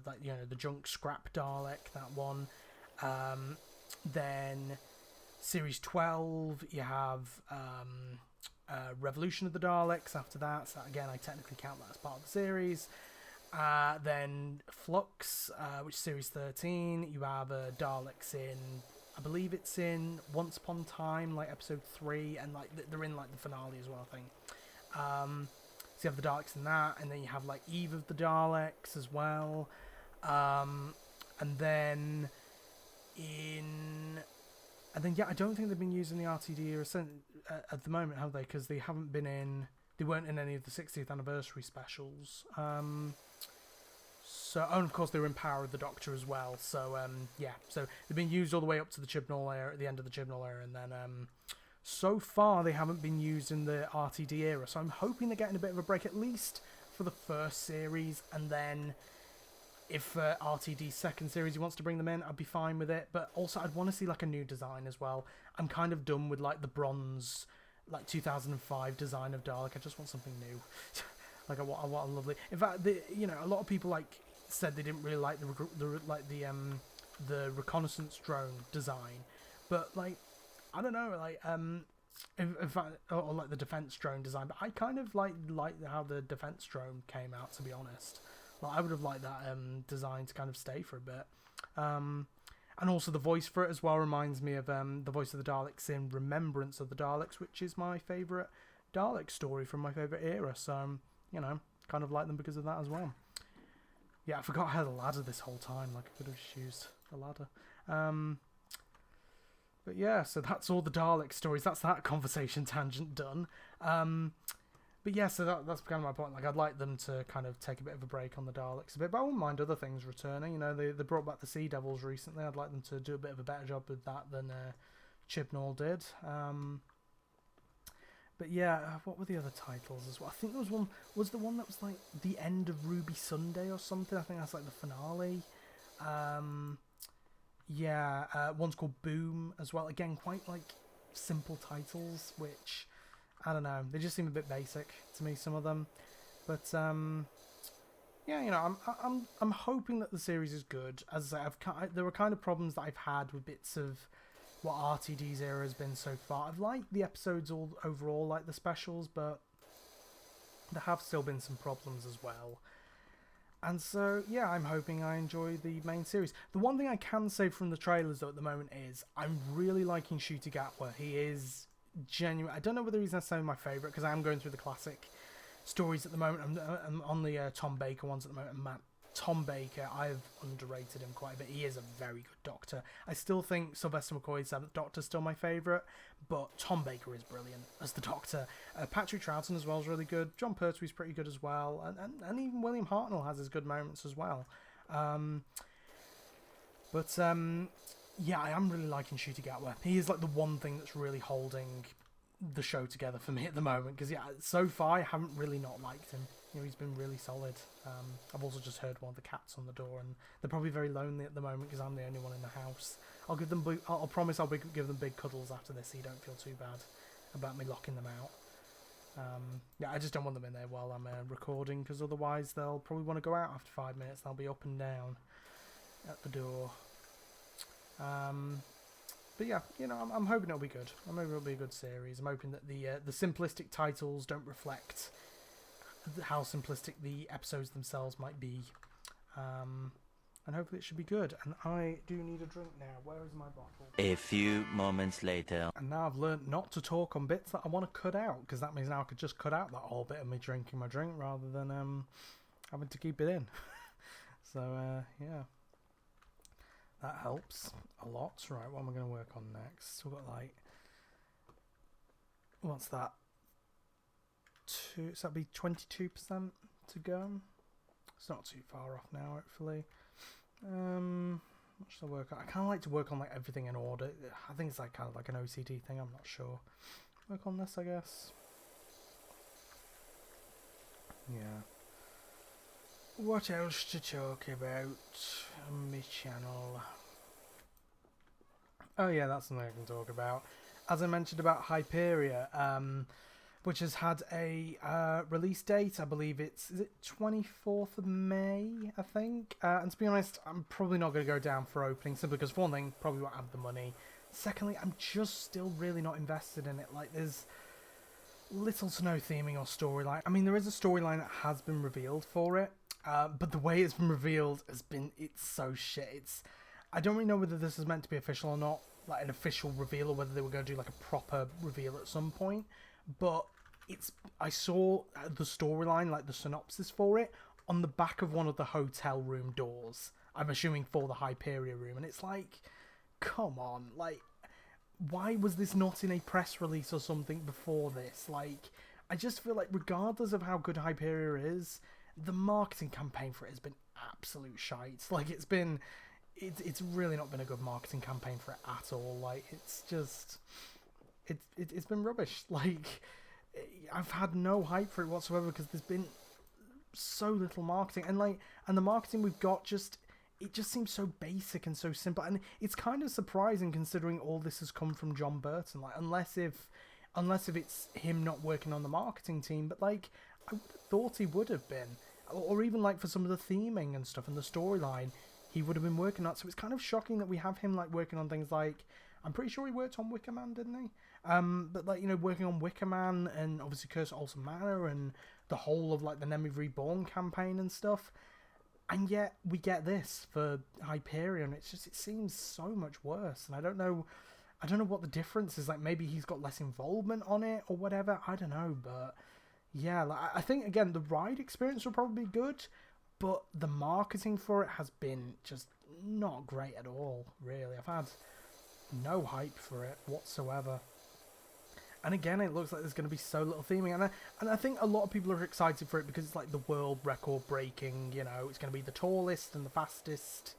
like, you know, the junk scrap Dalek, that one. Then Series 12, you have Revolution of the Daleks after that. So again, I technically count that as part of the series. Then Flux, which is Series 13, you have Daleks in, I believe it's in Once Upon a Time, like episode 3, and like they're in like the finale as well, I think. So you have the Daleks in that, and then you have like Eve of the Daleks as well. And then yeah, I don't think they've been using the RTD era at the moment, have they? Because they weren't in any of the 60th anniversary specials. So, and of course they were in Power of the Doctor as well. So, yeah, so they've been used all the way up to the Chibnall era, at the end of the Chibnall era, and then so far they haven't been used in the RTD era. So I'm hoping they're getting a bit of a break, at least for the first series, and then if RTD's second series he wants to bring them in, I'd be fine with it. But also I'd want to see like a new design as well. I'm kind of done with like the bronze, like 2005 design of Dalek. I just want something new. Like I want a lovely. In fact, a lot of people like said they didn't really like the reconnaissance drone design, but like I don't know, like in fact, or like the defense drone design. But I kind of like how the defense drone came out, to be honest. Like I would have liked that design to kind of stay for a bit. And also the voice for it as well reminds me of the voice of the Daleks in Remembrance of the Daleks, which is my favourite Dalek story from my favourite era. So, kind of like them because of that as well. Yeah, I forgot I had a ladder this whole time. Like, I could have just used a ladder. But yeah, so that's all the Dalek stories. That's that conversation tangent done. But yeah, so that's kind of my point. Like, I'd like them to kind of take a bit of a break on the Daleks a bit, but I wouldn't mind other things returning. They brought back the Sea Devils recently. I'd like them to do a bit of a better job with that than Chibnall did. But yeah, what were the other titles as well? I think there was the one that was like the end of Ruby Sunday or something. I think that's like the finale. One's called Boom as well. Again, quite like simple titles, which I don't know. They just seem a bit basic to me, some of them. But I'm hoping that the series is good. As I say, there were kind of problems that I've had with bits of what RTD's era has been so far. I've liked the episodes all overall, like the specials, but there have still been some problems as well. And so, yeah, I'm hoping I enjoy the main series. The one thing I can say from the trailers, though, at the moment is I'm really liking Ncuti Gatwa. He is genuine. I don't know whether he's necessarily my favourite, because I am going through the classic stories at the moment. I'm on the Tom Baker ones at the moment. Man, Tom Baker, I've underrated him quite a bit. He is a very good Doctor. I still think Sylvester McCoy's 7th Doctor is still my favourite, but Tom Baker is brilliant as the Doctor. Patrick Troughton as well is really good. John Pertwee's pretty good as well, and even William Hartnell has his good moments as well. Yeah, I am really liking Ncuti Gatwa. He is like the one thing that's really holding the show together for me at the moment, because so far I haven't really not liked him. He's been really solid. I've also just heard one of the cats on the door, and they're probably very lonely at the moment because I'm the only one in the house. I'll promise I'll give them big cuddles after this, so you don't feel too bad about me locking them out. I just don't want them in there while I'm recording, because otherwise they'll probably want to go out after 5 minutes. They'll be up and down at the door. But yeah, I'm hoping it'll be good. I'm hoping it'll be a good series. I'm hoping that the simplistic titles don't reflect how simplistic the episodes themselves might be. And hopefully it should be good. And I do need a drink now. Where is my bottle? A few moments later. And now I've learnt not to talk on bits that I want to cut out, because that means now I could just cut out that whole bit of me drinking my drink rather than having to keep it in. So, yeah. That helps a lot. Right, what am I going to work on next? We've got like... What's that? So that'd be 22% to go. It's not too far off now, hopefully. What should I work on? I kind of like to work on like everything in order. I think it's like kind of like an OCD thing. I'm not sure. Work on this, I guess. Yeah. What else to talk about on my channel? Oh yeah, that's something I can talk about. As I mentioned about Hyperia, which has had a release date. I believe is it 24th of May, I think. And to be honest, I'm probably not going to go down for opening, simply because, for one thing, probably won't have the money. Secondly, I'm just still really not invested in it. Like, there's little to no theming or storyline. I mean, there is a storyline that has been revealed for it, but the way it's been revealed it's so shit. I don't really know whether this is meant to be official or not, like an official reveal, or whether they were going to do like a proper reveal at some point. But I saw the storyline, like the synopsis for it, on the back of one of the hotel room doors. I'm assuming for the Hyperia room, and it's like, come on, like, why was this not in a press release or something before this? Like, I just feel like regardless of how good Hyperia is, the marketing campaign for it has been absolute shite. Like, it's really not been a good marketing campaign for it at all. Like, it's just, it's been rubbish. Like, I've had no hype for it whatsoever because there's been so little marketing, and the marketing we've got it just seems so basic and so simple, and it's kind of surprising considering all this has come from John Burton. Like, unless if it's him not working on the marketing team, but like, I would have thought he would have been, or even like for some of the theming and stuff and the storyline, he would have been working on it. So it's kind of shocking that we have him like working on things like, I'm pretty sure he worked on Wicker Man, didn't he? But like, you know, working on Wicker Man and obviously Curse of Olsen Manor and the whole of like the Nemesis Reborn campaign and stuff. And yet we get this for Hyperion. It seems so much worse, and I don't know what the difference is. Like, maybe he's got less involvement on it or whatever. I don't know, but yeah, like, I think again the ride experience will probably be good, but the marketing for it has been just not great at all. Really, I've had no hype for it whatsoever. And again, it looks like there's going to be so little theming. And I think a lot of people are excited for it because it's like the world record breaking, you know, it's going to be the tallest and the fastest.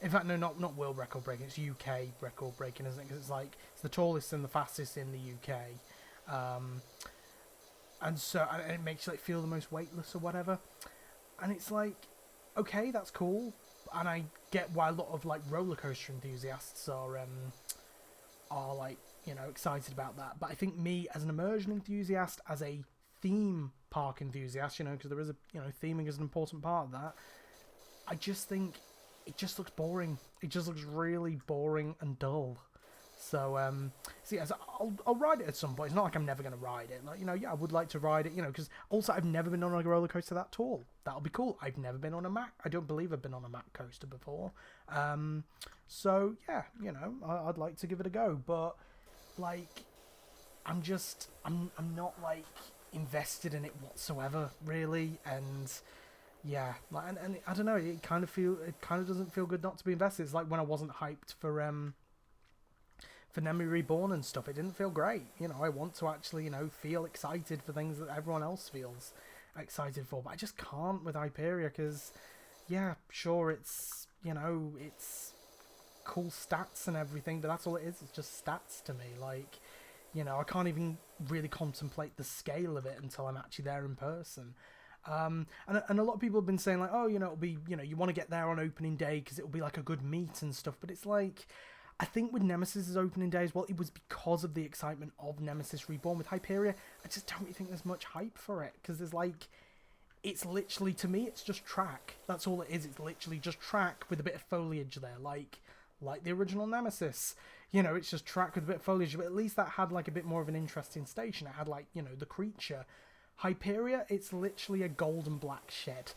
In fact, no, not world record breaking, it's UK record breaking, isn't it? Because it's like, it's the tallest and the fastest in the UK. And so, and it makes you like feel the most weightless or whatever. And it's like, okay, that's cool. And I get why a lot of like roller coaster enthusiasts are like, you know, excited about that. But I think me as an immersion enthusiast, as a theme park enthusiast, you know, because there is theming is an important part of that. I just think it just looks boring. It just looks really boring and dull. So, I'll ride it at some point. It's not like I'm never going to ride it. Like, you know, yeah, I would like to ride it, you know, because also I've never been on a roller coaster that tall. That'll be cool. I've never been on a Mack. I don't believe I've been on a Mack coaster before. So yeah, you know, I'd like to give it a go, but like, I'm not like invested in it whatsoever, really, and yeah, like, and I don't know, it kind of doesn't feel good not to be invested. It's like when I wasn't hyped for Nemesis Reborn and stuff. It didn't feel great. You know, I want to actually, you know, feel excited for things that everyone else feels excited for, but I just can't with Hyperia because, yeah, sure, it's, you know, it's cool stats and everything, but that's all it is. It's just stats to me. Like, you know, I can't even really contemplate the scale of it until I'm actually there in person. And a lot of people have been saying like, oh, you know, it'll be, you know, you want to get there on opening day because it'll be like a good meet and stuff. But it's like, I think with Nemesis' opening day as well, it was because of the excitement of Nemesis Reborn. With Hyperia, I just don't really think there's much hype for it because there's like, it's literally, to me, it's just track. That's all it is. It's literally just track with a bit of foliage there, like the original Nemesis. You know, it's just track with a bit of foliage, but at least that had like a bit more of an interesting station. It had like, you know, the creature. Hyperia, it's literally a gold and black shed.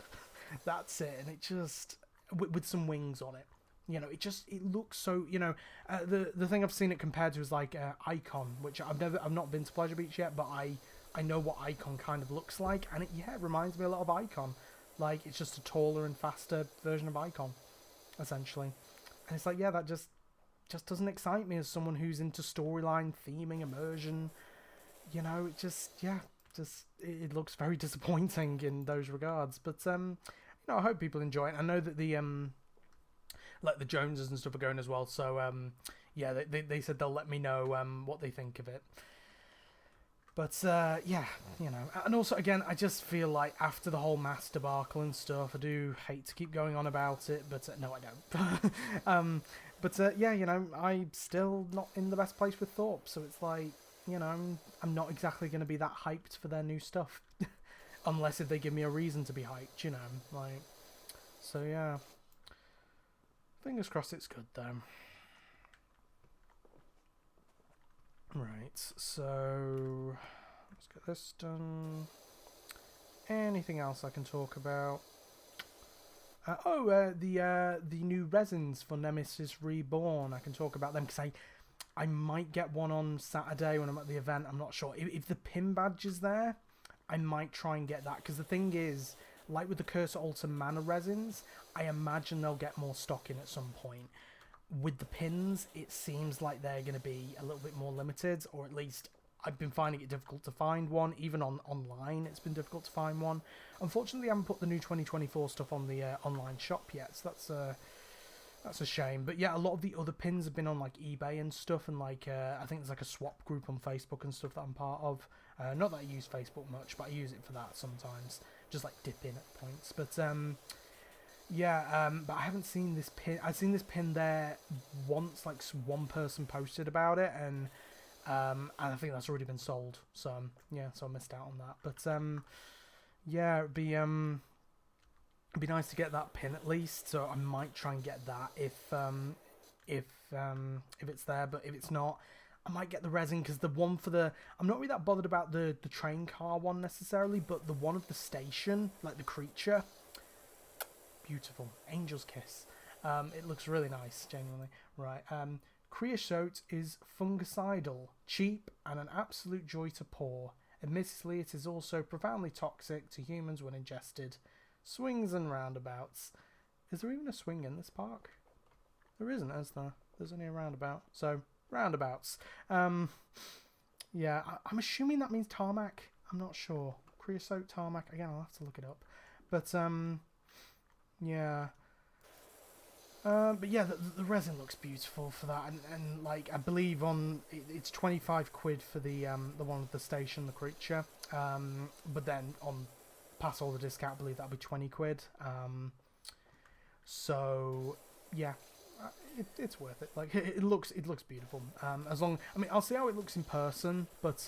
That's it, and it just with some wings on it. You know, it looks so, you know, the thing I've seen it compared to is like Icon, which I've not been to Pleasure Beach yet, but I know what Icon kind of looks like, and it reminds me a lot of Icon. Like, it's just a taller and faster version of Icon, essentially. And it's like, yeah, that just doesn't excite me as someone who's into storyline, theming, immersion. You know, it looks very disappointing in those regards. But you know, I hope people enjoy it. I know that the like the Joneses and stuff are going as well. So yeah, they said they'll let me know what they think of it. But yeah, you know, and also again, I just feel like after the whole mass debacle and stuff, I do hate to keep going on about it, but no, I don't. But yeah, you know, I'm still not in the best place with Thorpe, so it's like, you know, I'm not exactly going to be that hyped for their new stuff, unless if they give me a reason to be hyped, you know, like. So yeah, fingers crossed it's good though. Right, so let's get this done. Anything else I can talk about? The new resins for Nemesis Reborn. I can talk about them because I might get one on Saturday when I'm at the event. I'm not sure if the pin badge is there. I might try and get that because the thing is, like with the Cursor Altar Mana resins, I imagine they'll get more stock in at some point. With the pins, it seems like they're going to be a little bit more limited, or at least I've been finding it difficult to find one. Even online, it's been difficult to find one. Unfortunately, I haven't put the new 2024 stuff on the online shop yet, so that's a shame. But yeah, a lot of the other pins have been on like eBay and stuff, and like I think there's like a swap group on Facebook and stuff that I'm part of. Not that I use Facebook much, but I use it for that sometimes, just like dip in at points. But yeah, but I haven't seen this pin. I've seen this pin there once, like one person posted about it, and I think that's already been sold. So yeah, so I missed out on that. But yeah, it'd be nice to get that pin at least. So I might try and get that if it's there. But if it's not, I might get the resin, because the one for the... I'm not really that bothered about the train car one necessarily, but the one of the station, like the creature, beautiful. Angel's kiss. It looks really nice, genuinely. Right. Creosote is fungicidal, cheap, and an absolute joy to pour. Admittedly, it is also profoundly toxic to humans when ingested. Swings and roundabouts. Is there even a swing in this park? There isn't, is there? There's only a roundabout. So, roundabouts. Yeah, I'm assuming that means tarmac. I'm not sure. Creosote, tarmac. Again, I'll have to look it up. But, yeah. But yeah, the resin looks beautiful for that, and like I believe it's 25 quid for the one with the station, the creature. But then on past all the discount, I believe that'll be 20 quid. So yeah, it's worth it. Like it looks beautiful. As long, I mean, I'll see how it looks in person, but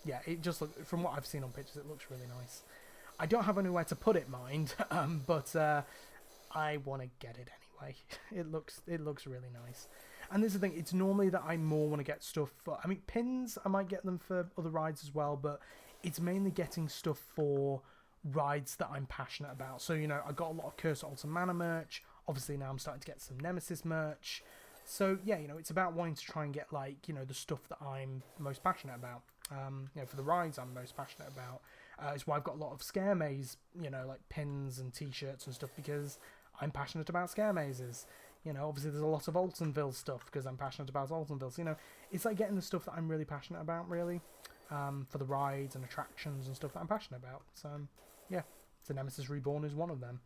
yeah, it just from what I've seen on pictures, it looks really nice. I don't have anywhere to put it, mind, but I want to get it anyway. It looks really nice. And this is the thing, it's normally that I more want to get stuff for, I mean, pins, I might get them for other rides as well, but it's mainly getting stuff for rides that I'm passionate about. So, you know, I got a lot of Cursor Altar Mana merch. Obviously now I'm starting to get some Nemesis merch. So, yeah, you know, it's about wanting to try and get, like, you know, the stuff that I'm most passionate about. You know, for the rides I'm most passionate about. It's why I've got a lot of Scare Maze, you know, like pins and t-shirts and stuff, because I'm passionate about Scare Mazes. You know, obviously there's a lot of Altonville stuff because I'm passionate about Altonville. So, you know, it's like getting the stuff that I'm really passionate about, really, for the rides and attractions and stuff that I'm passionate about. So, yeah, the Nemesis Reborn is one of them.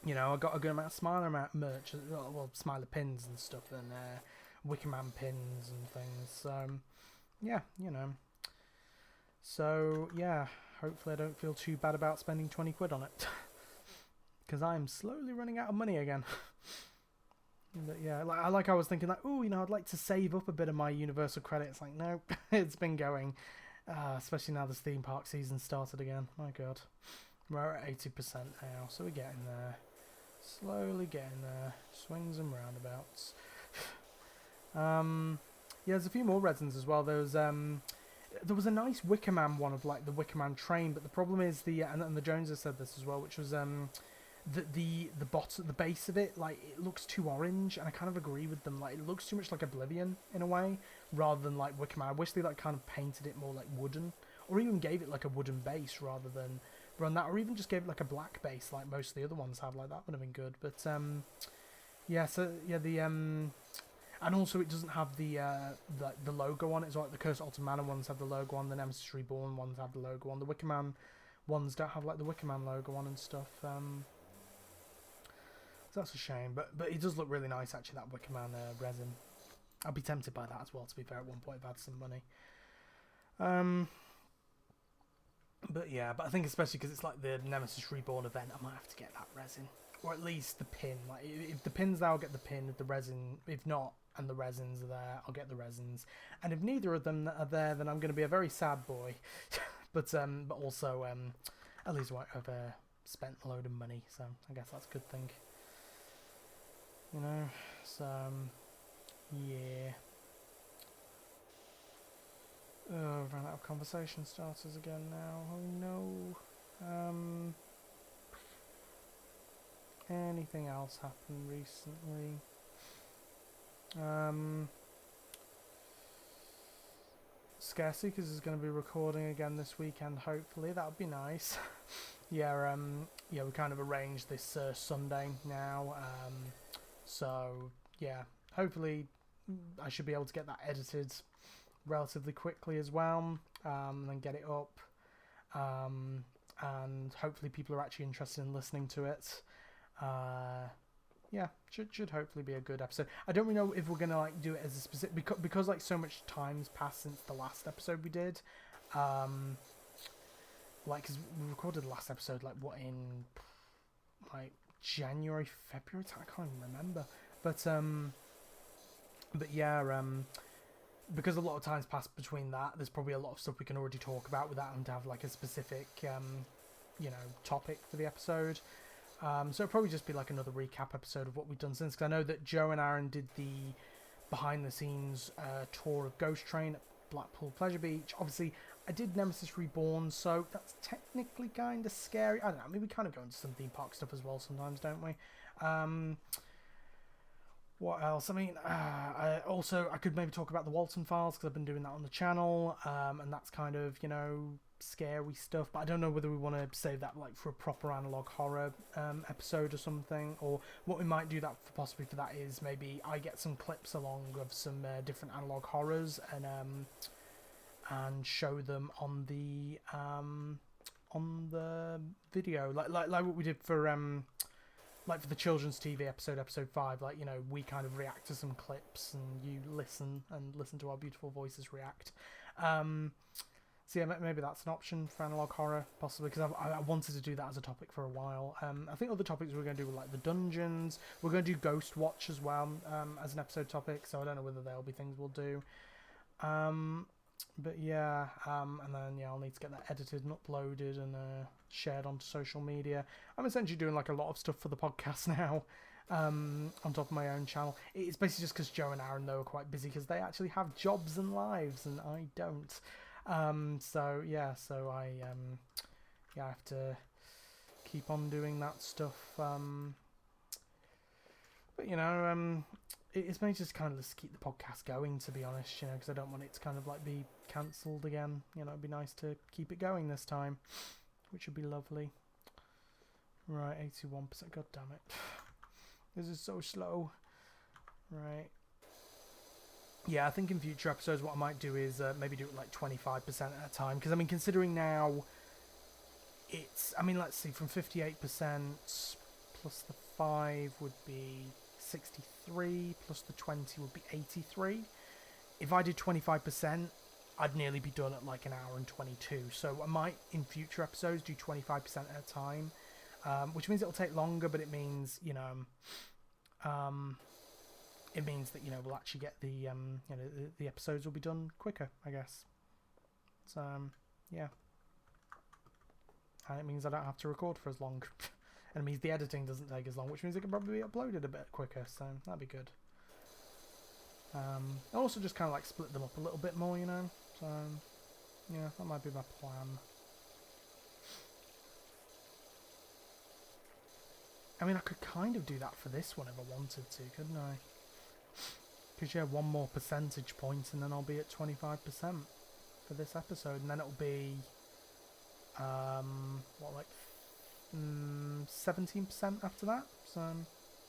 You know, I got a good amount of Smiler merch, well, Smiler pins and stuff, and Wicker Man pins and things. So, yeah, you know. So, yeah, hopefully I don't feel too bad about spending 20 quid on it. Because I'm slowly running out of money again. But yeah, like I was thinking, like, oh, you know, I'd like to save up a bit of my Universal credit. It's like, no, it's been going. Especially now this theme park season started again. My God. We're at 80% now, so we're getting there. Slowly getting there. Swings and roundabouts. Yeah, there's a few more resins as well. There was a nice Wicker Man one of like the Wicker Man train, but the problem is and the Joneses said this as well, which was the base of it, like, it looks too orange, and I kind of agree with them. Like, it looks too much like Oblivion in a way, rather than like Wicker Man. I wish they like kind of painted it more like wooden, or even gave it like a wooden base rather than run that, or even just gave it like a black base like most of the other ones have. Like, that would have been good. But yeah, so yeah, and also it doesn't have the logo on it. It's like the Cursor Altar Mana ones have the logo on, the Nemesis Reborn ones have the logo on, the Wicker Man ones don't have like the Wicker Man logo on and stuff. So that's a shame, but it does look really nice actually, that Wicker Man resin. I'd be tempted by that as well, to be fair. At one point I've had some money. But yeah, but I think especially because it's like the Nemesis Reborn event, I might have to get that resin, or at least the pin. Like, if the pin's there, I'll get the pin. If the resin, if not, and the resins are there, I'll get the resins. And if neither of them are there, then I'm going to be a very sad boy. but also at least I've spent a load of money, so I guess that's a good thing. You know, so yeah. Oh, I've run out of conversation starters again now. Oh no. Anything else happened recently? Scare Seekers is going to be recording again this weekend. Hopefully, that would be nice. Yeah, we kind of arranged this Sunday now. So yeah, hopefully I should be able to get that edited relatively quickly as well, and then get it up. And hopefully people are actually interested in listening to it. Yeah, should hopefully be a good episode. I don't really know if we're gonna like do it as a specific because like so much time's passed since the last episode we did. Like, because we recorded the last episode like what in like January, February. I can't even remember. But yeah, because a lot of time's passed between that, there's probably a lot of stuff we can already talk about without having to have like a specific topic for the episode. So it'll probably just be like another recap episode of what we've done since. Because I know that Joe and Aaron did the behind-the-scenes tour of Ghost Train at Blackpool Pleasure Beach. Obviously, I did Nemesis Reborn, so that's technically kind of scary. I don't know. I mean, we kind of go into some theme park stuff as well sometimes, don't we? What else? I mean, I could maybe talk about the Walton Files because I've been doing that on the channel, and that's kind of, scary stuff. But I don't know whether we want to save that like for a proper analog horror episode or something, or what we might do that for possibly for that is maybe I get some clips along of some different analog horrors and show them on the video, like what we did for like for the children's TV episode 5, like, we kind of react to some clips and you listen to our beautiful voices react. So yeah, maybe that's an option for analog horror, possibly, because I wanted to do that as a topic for a while. I think other topics we're going to do were like the dungeons. We're going to do Ghost Watch as well as an episode topic, so I don't know whether there'll be things we'll do. But yeah, and then I'll need to get that edited and uploaded and shared onto social media. I'm essentially doing like a lot of stuff for the podcast now, on top of my own channel. It's basically just because Joe and Aaron, though, are quite busy because they actually have jobs and lives and I don't. So I have to keep on doing that stuff. But it's mainly just kind of just keep the podcast going, to be honest, because I don't want it to kind of like be cancelled again. It'd be nice to keep it going this time, which would be lovely. Right, 81%. God damn it. This is so slow. Right. Yeah, I think in future episodes what I might do is maybe do it like 25% at a time. Because, I mean, considering now it's... I mean, let's see, from 58% plus the 5 would be 63, plus the 20 would be 83. If I did 25%, I'd nearly be done at like an hour and 22. So I might, in future episodes, do 25% at a time. Which means it'll take longer, but it means, it means that we'll actually get the the episodes will be done quicker, I guess. So yeah, and it means I don't have to record for as long, and it means the editing doesn't take as long, which means it can probably be uploaded a bit quicker. So that'd be good. I'll also just kind of like split them up a little bit more, So yeah, that might be my plan. I mean, I could kind of do that for this one if I wanted to, couldn't I? Because, yeah, one more percentage point and then I'll be at 25% for this episode. And then it'll be, 17% after that? So,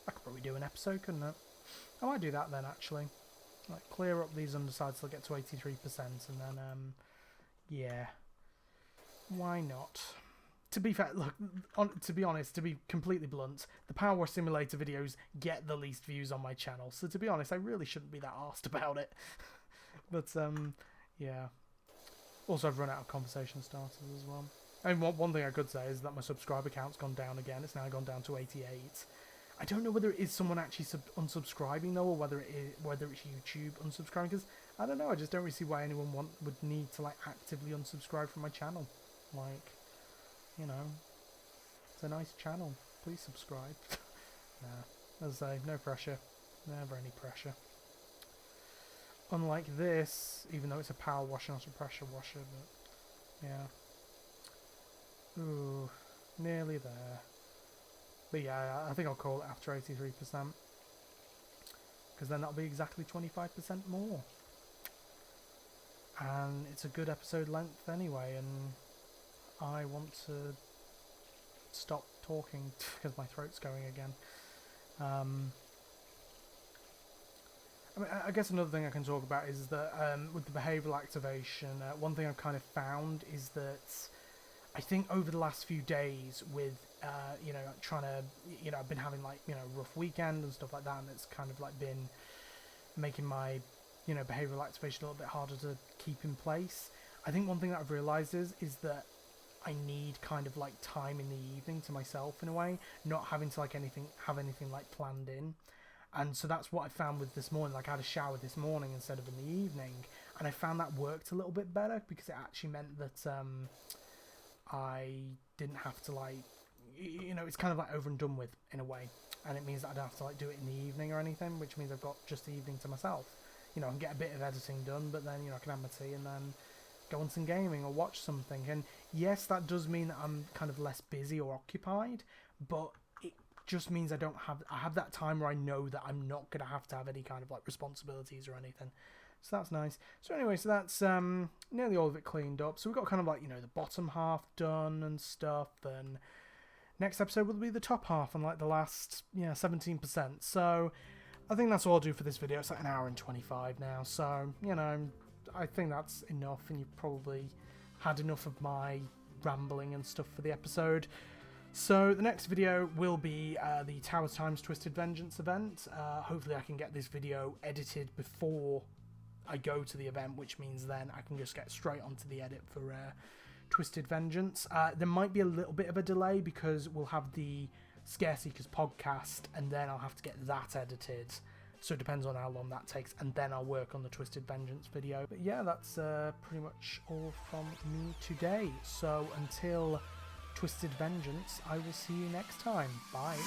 I could probably do an episode, couldn't it? I might do that then, actually. Like, clear up these undersides till I get to 83%. And then, yeah. Why not? To be fair, look, to be honest, to be completely blunt, the PowerWash Simulator videos get the least views on my channel. So to be honest, I really shouldn't be that arsed about it. But, yeah. Also, I've run out of conversation starters as well. I mean, one thing I could say is that my subscriber count's gone down again. It's now gone down to 88. I don't know whether it is someone actually unsubscribing, though, or whether it's YouTube unsubscribing. Because, I don't know, I just don't really see why anyone would need to, like, actively unsubscribe from my channel. Like... it's a nice channel. Please subscribe. Nah, as I say, no pressure. Never any pressure. Unlike this, even though it's a power washer, not a pressure washer, but yeah. Ooh, nearly there. But yeah, I think I'll call it after 83%. Because then that'll be exactly 25% more. and it's a good episode length anyway, and I want to stop talking because my throat's going again. I mean, I guess another thing I can talk about is that with the behavioural activation, one thing I've kind of found is that I think over the last few days with, you know, trying to, you know, I've been having like, you know, rough weekend and stuff like that, and it's kind of like been making my, you know, behavioural activation a little bit harder to keep in place. I think one thing that I've realised is that I need kind of like time in the evening to myself in a way, not having to like have anything like planned in. And so that's what I found with this morning. Like I had a shower this morning instead of in the evening, and I found that worked a little bit better because it actually meant that I didn't have to like, you know, it's kind of like over and done with in a way, and it means that I don't have to like do it in the evening or anything, which means I've got just the evening to myself. You know, I can get a bit of editing done, but then, you know, I can have my tea and then go on some gaming or watch something. And yes, that does mean that I'm kind of less busy or occupied, but it just means I have that time where I know that I'm not going to have any kind of like responsibilities or anything. So that's nice. So anyway, so that's nearly all of it cleaned up. So we've got kind of like, you know, the bottom half done and stuff, and next episode will be the top half and like the last, 17%. So I think that's all I'll do for this video. It's like an hour and 25 now. So, you know, I think that's enough, and you've probably had enough of my rambling and stuff for the episode. So the next video will be the Tower Times Twisted Vengeance event. Hopefully I can get this video edited before I go to the event, which means then I can just get straight onto the edit for Twisted Vengeance. There might be a little bit of a delay because we'll have the Scare Seekers podcast, and then I'll have to get that edited. So it depends on how long that takes, and then I'll work on the Twisted Vengeance video. But yeah, that's pretty much all from me today. So until Twisted Vengeance, I will see you next time. Bye.